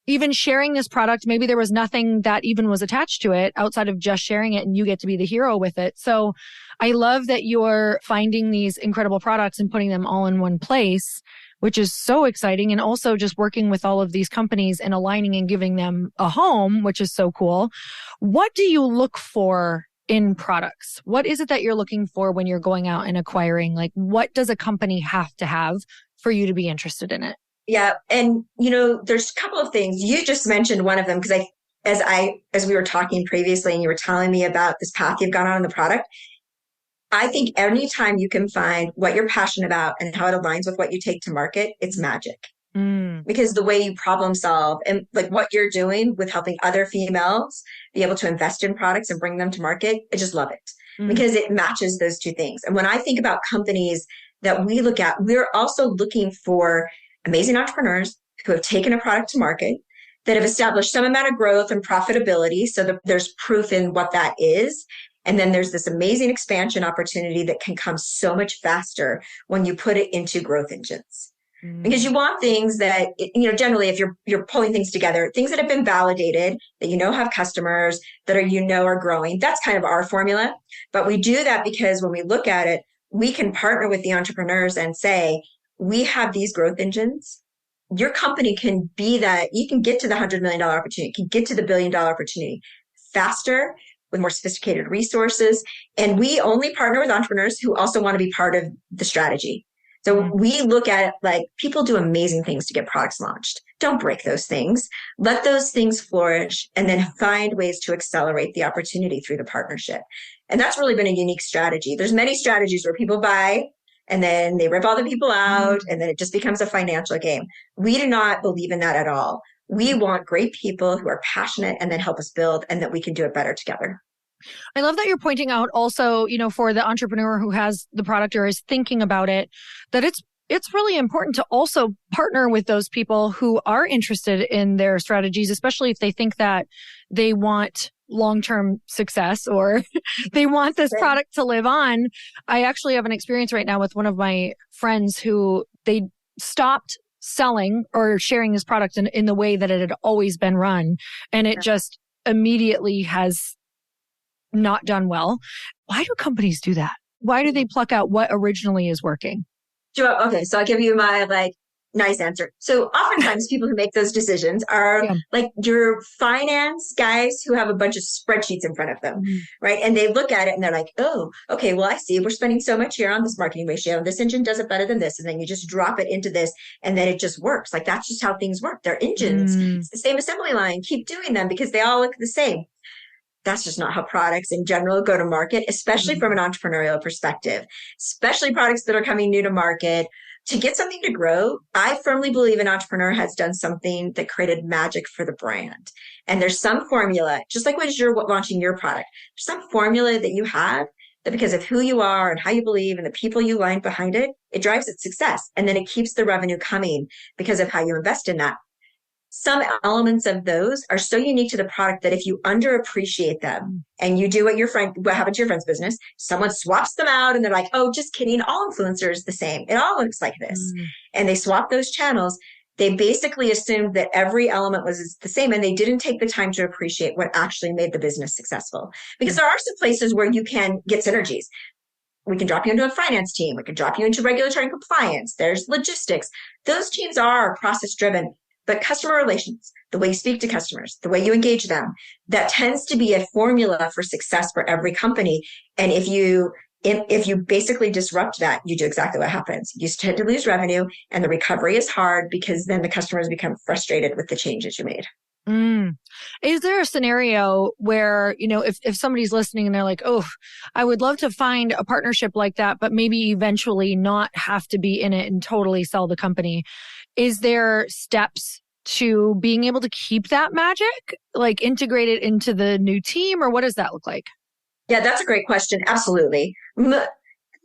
even sharing this product. Maybe there was nothing that even was attached to it outside of just sharing it, and you get to be the hero with it. So I love that you're finding these incredible products and putting them all in one place, which is so exciting. And also just working with all of these companies and aligning and giving them a home, which is so cool. What do you look for in products? What is it that you're looking for when you're going out and acquiring? Like, what does a company have to have for you to be interested in it? Yeah. And, there's a couple of things. You just mentioned one of them because as we were talking previously and you were telling me about this path you've gone on in the product, I think anytime you can find what you're passionate about and how it aligns with what you take to market, it's magic. Because the way you problem solve and like what you're doing with helping other females be able to invest in products and bring them to market, I just love it because it matches those two things. And when I think about companies that we look at, we're also looking for amazing entrepreneurs who have taken a product to market, that have established some amount of growth and profitability so that there's proof in what that is. And then there's this amazing expansion opportunity that can come so much faster when you put it into growth engines. Because you want things that, generally if you're pulling things together, things that have been validated, that have customers, that are growing. That's kind of our formula. But we do that because when we look at it, we can partner with the entrepreneurs and say, we have these growth engines. your company can be that you can get to the $100 million opportunity, can get to the $1 billion opportunity faster with more sophisticated resources. And we only partner with entrepreneurs who also want to be part of the strategy. So we look at it like people do amazing things to get products launched. Don't break those things. Let those things flourish and then find ways to accelerate the opportunity through the partnership. And that's really been a unique strategy. There's many strategies where people buy and then they rip all the people out and then it just becomes a financial game. We do not believe in that at all. We want great people who are passionate and then help us build and that we can do it better together. I love that you're pointing out also, for the entrepreneur who has the product or is thinking about it, that it's really important to also partner with those people who are interested in their strategies, especially if they think that they want long-term success or they want this product to live on. I actually have an experience right now with one of my friends who they stopped selling or sharing this product in the way that it had always been run. And it just immediately has not done well. Why do companies do that? Why do they pluck out what originally is working? Sure. Okay. So I'll give you my nice answer. So oftentimes people who make those decisions are like your finance guys who have a bunch of spreadsheets in front of them, right? And they look at it and they're like, oh, okay, well, I see we're spending so much here on this marketing ratio. This engine does it better than this. And then you just drop it into this and then it just works. Like that's just how things work. They're engines. It's the same assembly line. Keep doing them because they all look the same. That's just not how products in general go to market, especially from an entrepreneurial perspective, especially products that are coming new to market. To get something to grow, I firmly believe an entrepreneur has done something that created magic for the brand. And there's some formula, just like when you're launching your product, there's some formula that you have that because of who you are and how you believe and the people you line behind it, it drives its success. And then it keeps the revenue coming because of how you invest in that. Some elements of those are so unique to the product that if you underappreciate them and you do what happened to your friend's business, someone swaps them out and they're like, oh, just kidding. All influencers the same. It all looks like this. And they swap those channels. They basically assumed that every element was the same and they didn't take the time to appreciate what actually made the business successful. Because there are some places where you can get synergies. We can drop you into a finance team. We can drop you into regulatory and compliance. There's logistics. Those teams are process driven. But customer relations, the way you speak to customers, the way you engage them, that tends to be a formula for success for every company. And if you basically disrupt that, you do exactly what happens. You tend to lose revenue and the recovery is hard because then the customers become frustrated with the changes you made. Is there a scenario where, if somebody's listening and they're like, oh, I would love to find a partnership like that, but maybe eventually not have to be in it and totally sell the company? Is there steps to being able to keep that magic, like integrate it into the new team, or what does that look like? Yeah, that's a great question. Absolutely. Everyone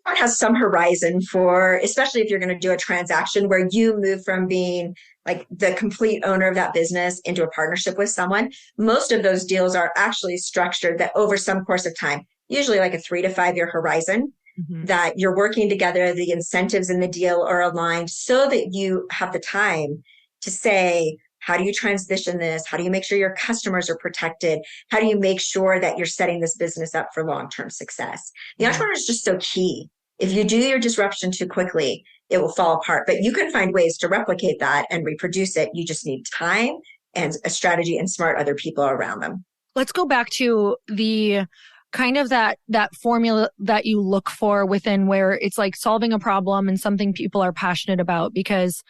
has some horizon for, especially if you're going to do a transaction where you move from being like the complete owner of that business into a partnership with someone. Most of those deals are actually structured that over some course of time, usually like a 3 to 5 year horizon, that you're working together, the incentives in the deal are aligned so that you have the time to say, how do you transition this? How do you make sure your customers are protected? How do you make sure that you're setting this business up for long-term success? The entrepreneur is just so key. If you do your disruption too quickly, it will fall apart. But you can find ways to replicate that and reproduce it. You just need time and a strategy and smart other people around them. Let's go back to the kind of that formula that you look for within where it's like solving a problem and something people are passionate about, because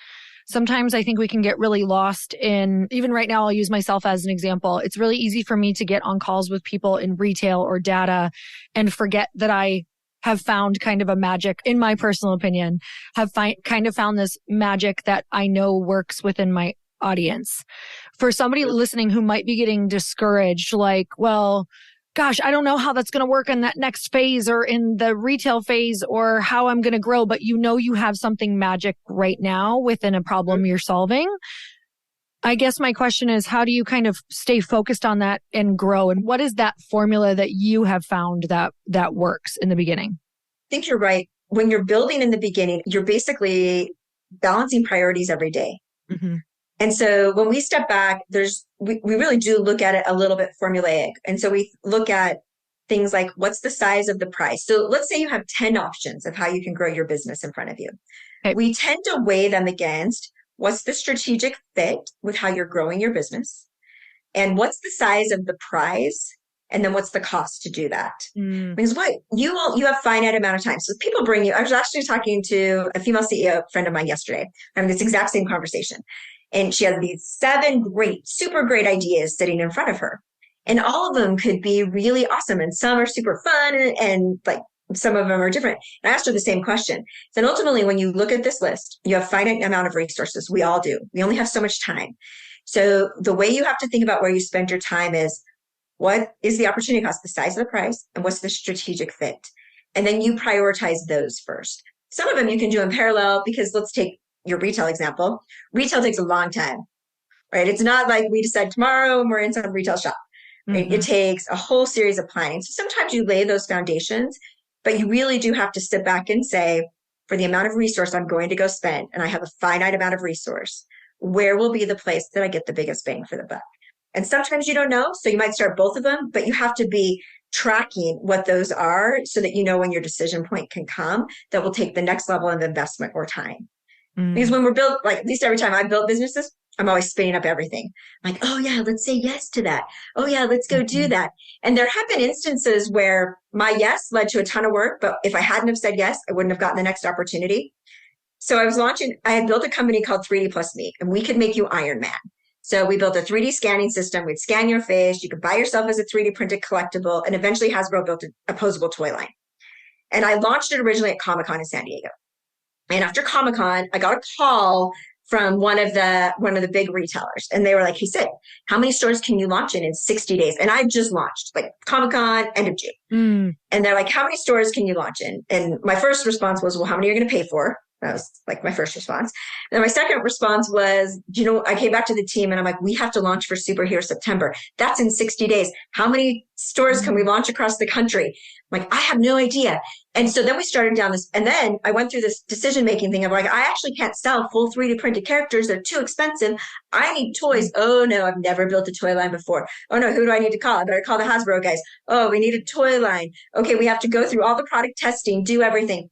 sometimes I think we can get really lost in, even right now, I'll use myself as an example. It's really easy for me to get on calls with people in retail or data and forget that I have found kind of a magic, in my personal opinion, kind of found this magic that I know works within my audience. For somebody listening who might be getting discouraged, like, well, gosh, I don't know how that's going to work in that next phase or in the retail phase or how I'm going to grow, but you have something magic right now within a problem you're solving. I guess my question is, how do you kind of stay focused on that and grow? And what is that formula that you have found that works in the beginning? I think you're right. When you're building in the beginning, you're basically balancing priorities every day. And so when we step back, we really do look at it a little bit formulaic. And so we look at things like, what's the size of the price? So let's say you have 10 options of how you can grow your business in front of you. Okay. We tend to weigh them against what's the strategic fit with how you're growing your business? And what's the size of the prize? And then what's the cost to do that? Because what you have finite amount of time. So people bring you, I was actually talking to a female CEO friend of mine yesterday, having this exact same conversation. And she has these 7 great, super great ideas sitting in front of her. And all of them could be really awesome. And some are super fun and like some of them are different. And I asked her the same question. Then ultimately, when you look at this list, you have finite amount of resources. We all do. We only have so much time. So the way you have to think about where you spend your time is, what is the opportunity cost, the size of the price, and what's the strategic fit? And then you prioritize those first. Some of them you can do in parallel because let's take your retail example. Retail takes a long time, right? It's not like we decide tomorrow and we're in some retail shop, right? It takes a whole series of planning. So sometimes you lay those foundations, but you really do have to sit back and say, for the amount of resource I'm going to go spend, and I have a finite amount of resource, where will be the place that I get the biggest bang for the buck? And sometimes you don't know, so you might start both of them, but you have to be tracking what those are so that you know when your decision point can come that will take the next level of investment or time. Because when we're built, like at least every time I've built businesses, I'm always spinning up everything. I'm like, oh yeah, let's say yes to that. Oh yeah, let's go do that. And there have been instances where my yes led to a ton of work, but if I hadn't have said yes, I wouldn't have gotten the next opportunity. So I had built a company called 3D Plus Me, and we could make you Iron Man. So we built a 3D scanning system. We'd scan your face. You could buy yourself as a 3D printed collectible. And eventually Hasbro built a posable toy line. And I launched it originally at Comic-Con in San Diego. And after Comic-Con, I got a call from one of the big retailers. And they were like, hey, Cyd, how many stores can you launch in 60 days? And I just launched like Comic-Con, end of June. And they're like, how many stores can you launch in? And my first response was, well, how many are you going to pay for? That was like my first response. And then my second response was, I came back to the team and I'm like, we have to launch for Superhero September. That's in 60 days. How many stores can we launch across the country? I'm like, I have no idea. And so then we started down this, and then I went through this decision-making thing of like, I actually can't sell full 3D printed characters. They're too expensive. I need toys. Oh no, I've never built a toy line before. Oh no, who do I need to call? I better call the Hasbro guys. Oh, we need a toy line. Okay, we have to go through all the product testing, do everything.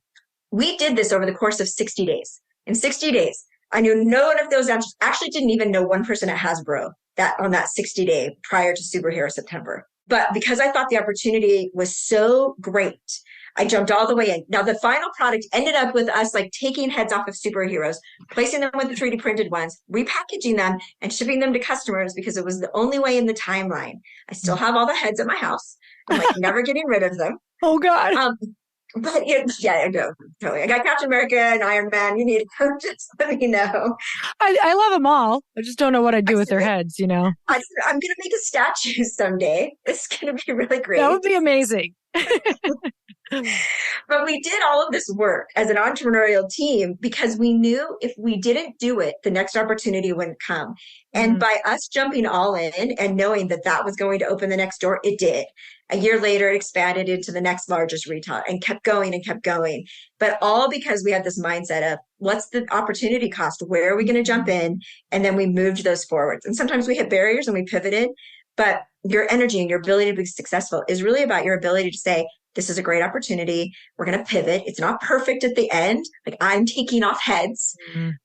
We did this over the course of 60 days. In 60 days, I knew no one of those answers. Actually didn't even know one person at Hasbro on that 60 day prior to Superhero September. But because I thought the opportunity was so great, I jumped all the way in. Now, the final product ended up with us like taking heads off of superheroes, placing them with the 3D printed ones, repackaging them and shipping them to customers because it was the only way in the timeline. I still have all the heads at my house. I'm like never getting rid of them. Oh God. But I know, totally. I got Captain America and Iron Man. You need to just let me know. I love them all. I just don't know what I'd do with their heads, I'm going to make a statue someday. It's going to be really great. That would be amazing. But we did all of this work as an entrepreneurial team because we knew if we didn't do it, the next opportunity wouldn't come. And by us jumping all in and knowing that that was going to open the next door, it did. A year later, it expanded into the next largest retailer and kept going and kept going. But all because we had this mindset of what's the opportunity cost? Where are we going to jump in? And then we moved those forwards. And sometimes we hit barriers and we pivoted. But your energy and your ability to be successful is really about your ability to say, this is a great opportunity. We're going to pivot. It's not perfect at the end. Like I'm taking off heads,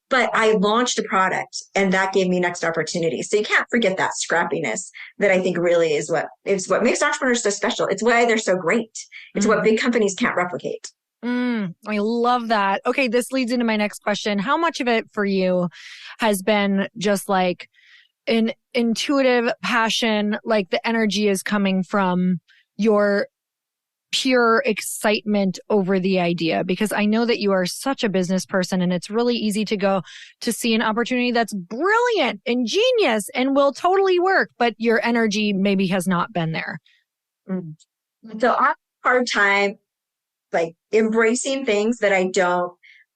but I launched a product and that gave me next opportunity. So you can't forget that scrappiness that I think really is what makes entrepreneurs so special. It's why they're so great. It's what big companies can't replicate. I love that. Okay. This leads into my next question. How much of it for you has been just like an intuitive passion, like the energy is coming from your pure excitement over the idea? Because I know that you are such a business person and it's really easy to go to see an opportunity that's brilliant and genius and will totally work, but your energy maybe has not been there. So I have a hard time like embracing things that I don't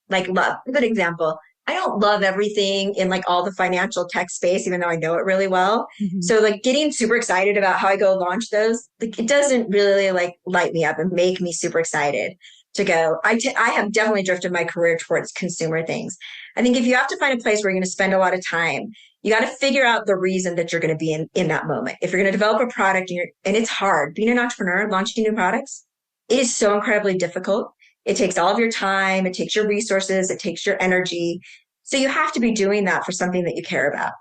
like love. A good example. I don't love everything in like all the financial tech space, even though I know it really well. So like getting super excited about how I go launch those, like it doesn't really like light me up and make me super excited to go. I have definitely drifted my career towards consumer things. I think if you have to find a place where you're going to spend a lot of time, you got to figure out the reason that you're going to be in that moment. If you're going to develop a product and it's hard, being an entrepreneur, launching new products, it is so incredibly difficult. It takes all of your time. It takes your resources. It takes your energy. So you have to be doing that for something that you care about.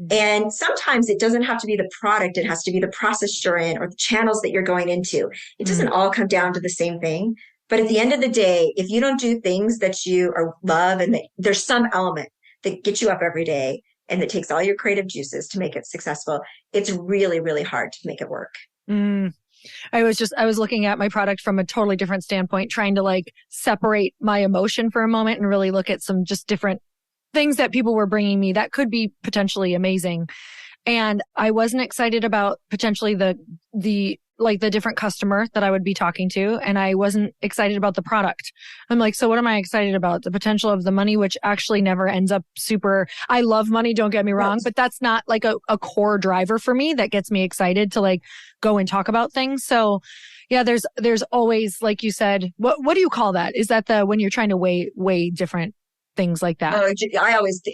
Mm. And sometimes it doesn't have to be the product, it has to be the process you're in or the channels that you're going into. It Mm. doesn't all come down to the same thing. But at the end of the day, if you don't do things that you love and that there's some element that gets you up every day and that takes all your creative juices to make it successful, it's really, really hard to make it work. Mm. I was looking at my product from a totally different standpoint, trying to like separate my emotion for a moment and really look at some just different things that people were bringing me that could be potentially amazing. And I wasn't excited about potentially the different customer that I would be talking to. And I wasn't excited about the product. I'm like, so what am I excited about? The potential of the money, which actually never ends up super, I love money. Don't get me wrong, but that's not like a core driver for me that gets me excited to like go and talk about things. So yeah, there's always, like you said, what do you call that? Is that when you're trying to weigh different things like that? Oh,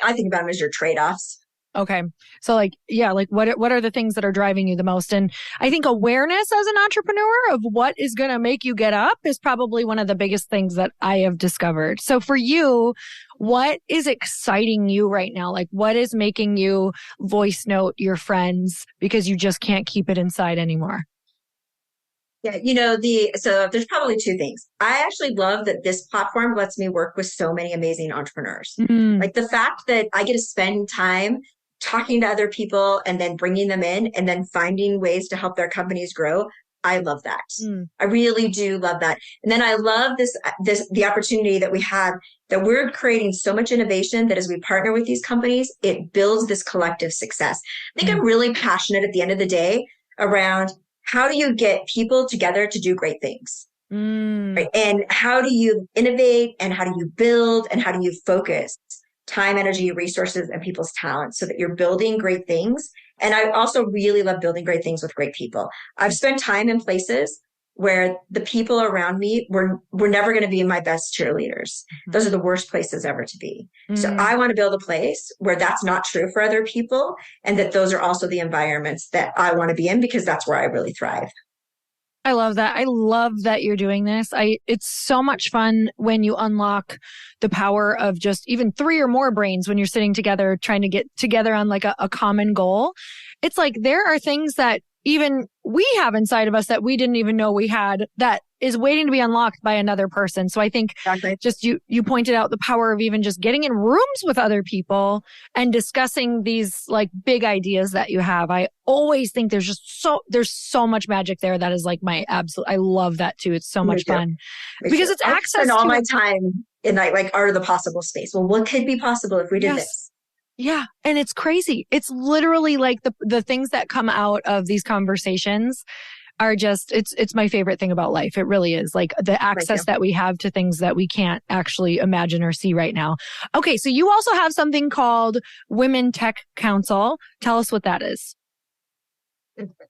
I think about them as your trade-offs. Okay. So like, yeah, like what are the things that are driving you the most? And I think awareness as an entrepreneur of what is going to make you get up is probably one of the biggest things that I have discovered. So for you, what is exciting you right now? Like what is making you voice note your friends because you just can't keep it inside anymore? Yeah, so there's probably two things. I actually love that this platform lets me work with so many amazing entrepreneurs. Mm, Like the fact that I get to spend time talking to other people and then bringing them in and then finding ways to help their companies grow. I love that. mm, I really do love that. And then I love the opportunity that we have that we're creating so much innovation that as we partner with these companies, it builds this collective success. I think mm, I'm really passionate at the end of the day around how do you get people together to do great things? mm. Right? And how do you innovate and how do you build and how do you focus time, energy, resources, and people's talent so that you're building great things? And I also really love building great things with great people. I've spent time in places where the people around me were never going to be my best cheerleaders. Those are the worst places ever to be. So Mm. I want to build a place where that's not true for other people and that those are also the environments that I want to be in because that's where I really thrive. I love that. I love that you're doing this. It's so much fun when you unlock the power of just even three or more brains when you're sitting together, trying to get together on like a common goal. It's like there are things that even we have inside of us that we didn't even know we had that is waiting to be unlocked by another person. So I think Exactly. just you pointed out the power of even just getting in rooms with other people and discussing these like big ideas that you have. I always think there's so much magic there that is like my absolute, I love that too. It's so Me much too. fun Me because too. it's I access spend all to my it. time in like art of the possible space. Well, what could be possible if we did Yes. this? Yeah. And it's crazy. It's literally like the things that come out of these conversations are just, it's my favorite thing about life. It really is like the Thank you. access that we have to things that we can't actually imagine or see right now. Okay. So you also have something called Women Tech Council. Tell us what that is.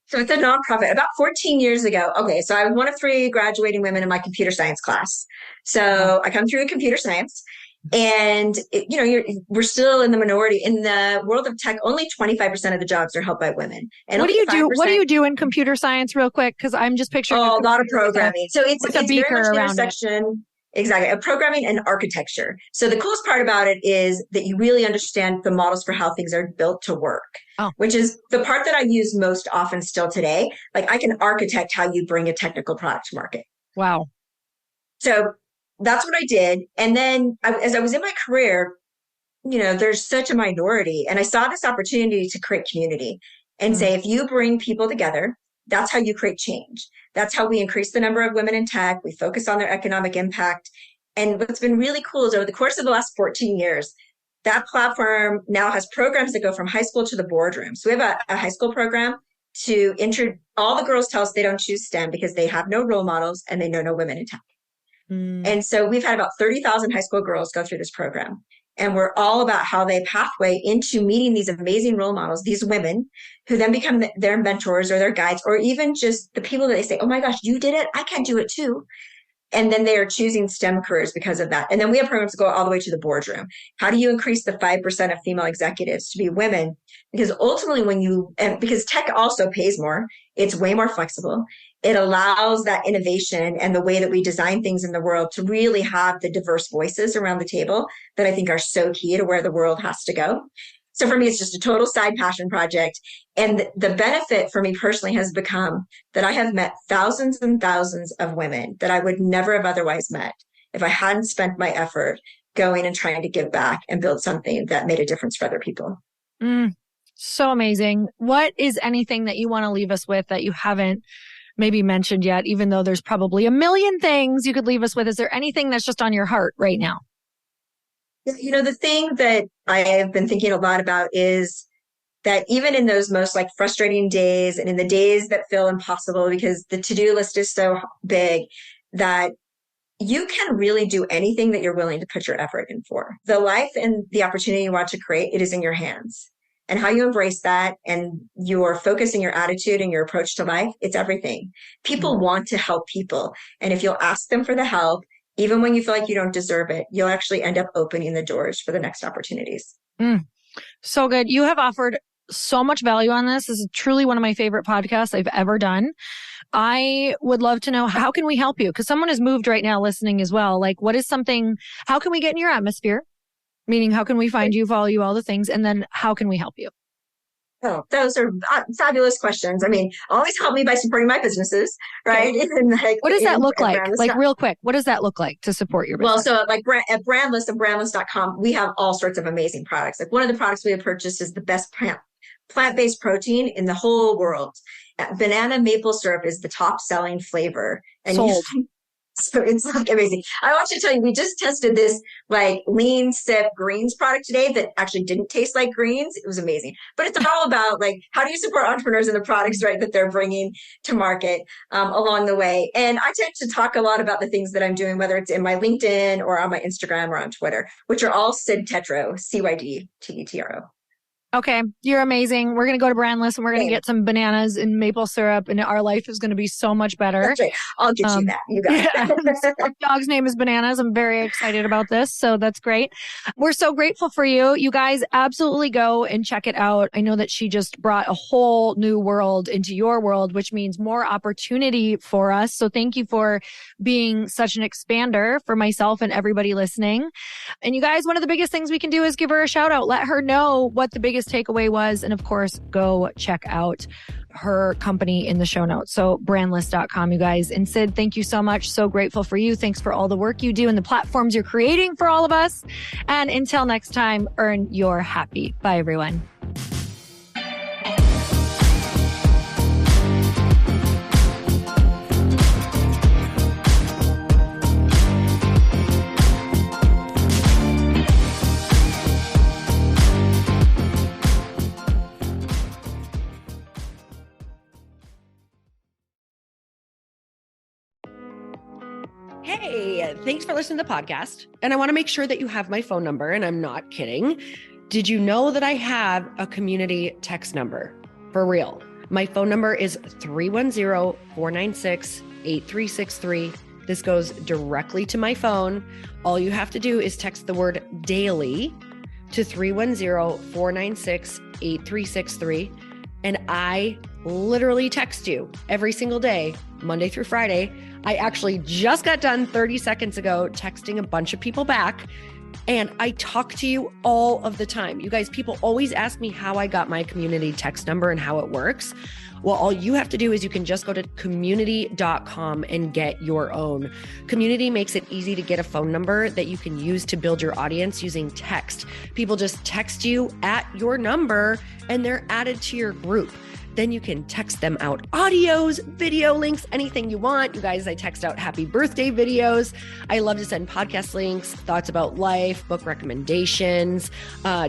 So it's a nonprofit. About 14 years ago. Okay, so I was one of three graduating women in my computer science class. Wow. So I come through computer science, and we're still in the minority in the world of tech. Only 25% of the jobs are held by women, and What do only you do? What do 5%. you do in computer science real quick? Cause I'm just picturing a Oh, a lot of computer programming. So with a it's very beaker much an around it. intersection, exactly, of programming and architecture. So the coolest part about it is that you really understand the models for how things are built to work, Oh, which is the part that I use most often still today. Like I can architect how you bring a technical product to market. wow. So that's what I did. And then as I was in my career, there's such a minority. And I saw this opportunity to create community and Mm, say, if you bring people together, that's how you create change. That's how we increase the number of women in tech. We focus on their economic impact. And what's been really cool is over the course of the last 14 years, that platform now has programs that go from high school to the boardroom. So we have a high school program to all the girls tell us they don't choose STEM because they have no role models and they know no women in tech. mm, And so we've had about 30,000 high school girls go through this program. And we're all about how they pathway into meeting these amazing role models, these women who then become their mentors or their guides, or even just the people that they say, oh my gosh, you did it. I can do it too. And then they are choosing STEM careers because of that. And then we have programs that go all the way to the boardroom. How do you increase the 5% of female executives to be women? Because ultimately and because tech also pays more, it's way more flexible. It allows that innovation and the way that we design things in the world to really have the diverse voices around the table that I think are so key to where the world has to go. So for me, it's just a total side passion project. And the benefit for me personally has become that I have met thousands and thousands of women that I would never have otherwise met if I hadn't spent my effort going and trying to give back and build something that made a difference for other people. So amazing. What is anything that you want to leave us with that you haven't maybe mentioned yet, even though there's probably a million things you could leave us with? Is there anything that's just on your heart right now? The thing that I have been thinking a lot about is that even in those most like frustrating days and in the days that feel impossible because the to-do list is so big, that you can really do anything that you're willing to put your effort in for. The life and the opportunity you want to create, it is in your hands. And how you embrace that and your focus and your attitude and your approach to life, it's everything. People want to help people. And if you'll ask them for the help, even when you feel like you don't deserve it, you'll actually end up opening the doors for the next opportunities. So good. You have offered so much value on this. This is truly one of my favorite podcasts I've ever done. I would love to know, how can we help you? Because someone has moved right now listening as well. Like, what is something, how can we get in your atmosphere? Meaning, how can we find you, follow you, all the things? And then how can we help you? Oh, those are fabulous questions. I mean, always help me by supporting my businesses, right? Okay. What does that look like? Like real quick, what does that look like to support your business? Well, so like at Brandless and brandless.com, we have all sorts of amazing products. Like one of the products we have purchased is the best plant-based protein in the whole world. Banana maple syrup is the top selling flavor. And Sold. So it's like amazing. I want to tell you, we just tested this like lean sip greens product today that actually didn't taste like greens. It was amazing. But it's all about like, how do you support entrepreneurs and the products, right, that they're bringing to market along the way. And I tend to talk a lot about the things that I'm doing, whether it's in my LinkedIn or on my Instagram or on Twitter, which are all Cyd Tetro, CYD TETRO. Okay, you're amazing. We're going to go to Brandless and we're going to get some bananas and maple syrup, and our life is going to be so much better. That's right. I'll get you that. You got it. Our dog's name is Bananas. I'm very excited about this. So that's great. We're so grateful for you. You guys absolutely go and check it out. I know that she just brought a whole new world into your world, which means more opportunity for us. So thank you for being such an expander for myself and everybody listening. And you guys, one of the biggest things we can do is give her a shout out. Let her know what the biggest takeaway was. And of course, go check out her company in the show notes. So brandless.com, you guys. And Cyd, thank you so much. So grateful for you. Thanks for all the work you do and the platforms you're creating for all of us. And until next time, earn your happy. Bye, everyone. Hey, thanks for listening to the podcast. And I want to make sure that you have my phone number, and I'm not kidding. Did you know that I have a community text number? For real. My phone number is 310-496-8363. This goes directly to my phone. All you have to do is text the word daily to 310-496-8363. And I literally text you every single day, Monday through Friday. I actually just got done 30 seconds ago texting a bunch of people back, and I talk to you all of the time. You guys, people always ask me how I got my community text number and how it works. Well, all you have to do is you can just go to community.com and get your own. Community makes it easy to get a phone number that you can use to build your audience using text. People just text you at your number and they're added to your group. Then you can text them out audios, video links, anything you want. You guys, I text out happy birthday videos. I love to send podcast links, thoughts about life, book recommendations,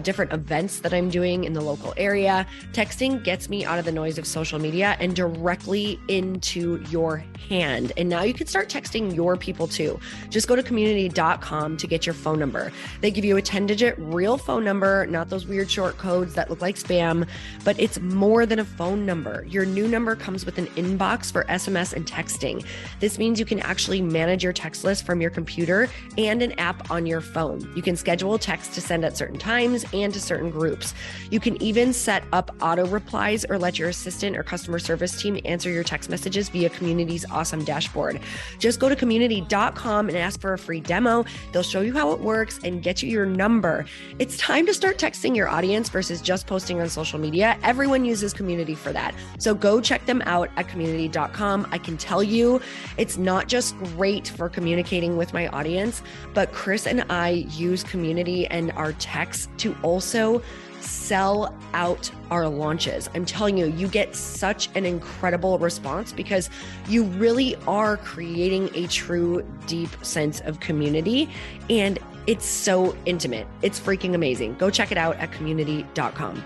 different events that I'm doing in the local area. Texting gets me out of the noise of social media and directly into your hand. And now you can start texting your people too. Just go to community.com to get your phone number. They give you a 10-digit real phone number, not those weird short codes that look like spam, but it's more than a phone phone number. Your new number comes with an inbox for SMS and texting. This means you can actually manage your text list from your computer and an app on your phone. You can schedule text to send at certain times and to certain groups. You can even set up auto replies or let your assistant or customer service team answer your text messages via Community's awesome dashboard. Just go to community.com and ask for a free demo. They'll show you how it works and get you your number. It's time to start texting your audience versus just posting on social media. Everyone uses Community for that. So go check them out at community.com. I can tell you it's not just great for communicating with my audience, but Chris and I use Community and our texts to also sell out our launches. I'm telling you, you get such an incredible response because you really are creating a true, deep sense of community. And it's so intimate. It's freaking amazing. Go check it out at community.com.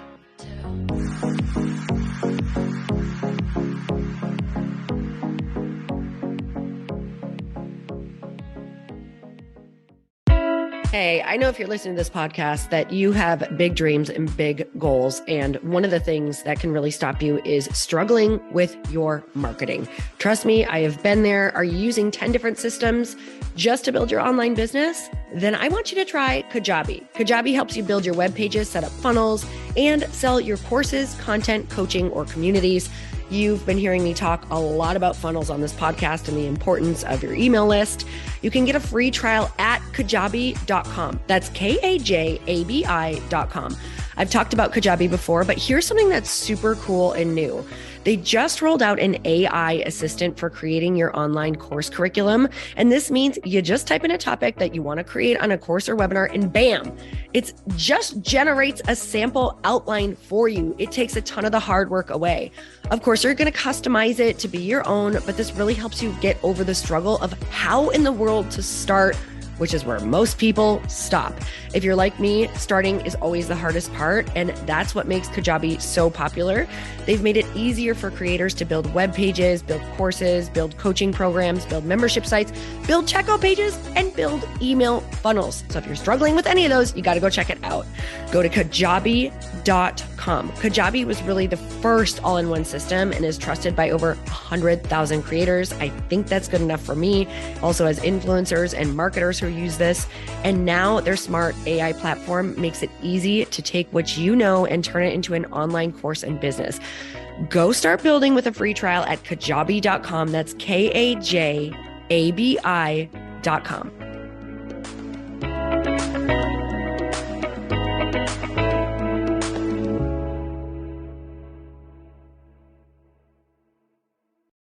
Hey, I know if you're listening to this podcast that you have big dreams and big goals. And one of the things that can really stop you is struggling with your marketing. Trust me, I have been there. Are you using 10 different systems just to build your online business? Then I want you to try Kajabi. Kajabi helps you build your web pages, set up funnels, and sell your courses, content, coaching, or communities. You've been hearing me talk a lot about funnels on this podcast and the importance of your email list. You can get a free trial at kajabi.com. That's Kajabi.com. I've talked about Kajabi before, but here's something that's super cool and new. They just rolled out an AI assistant for creating your online course curriculum. And this means you just type in a topic that you want to create on a course or webinar and bam, it just generates a sample outline for you. It takes a ton of the hard work away. Of course, you're going to customize it to be your own, but this really helps you get over the struggle of how in the world to start, which is where most people stop. If you're like me, starting is always the hardest part, and that's what makes Kajabi so popular. They've made it easier for creators to build web pages, build courses, build coaching programs, build membership sites, build checkout pages, and build email funnels. So if you're struggling with any of those, you got to go check it out. Go to kajabi.com. Kajabi was really the first all-in-one system and is trusted by over 100,000 creators. I think that's good enough for me. Also as influencers and marketers who use this. And now their smart AI platform makes it easy to take what you know and turn it into an online course and business. Go start building with a free trial at kajabi.com. That's Kajabi.com.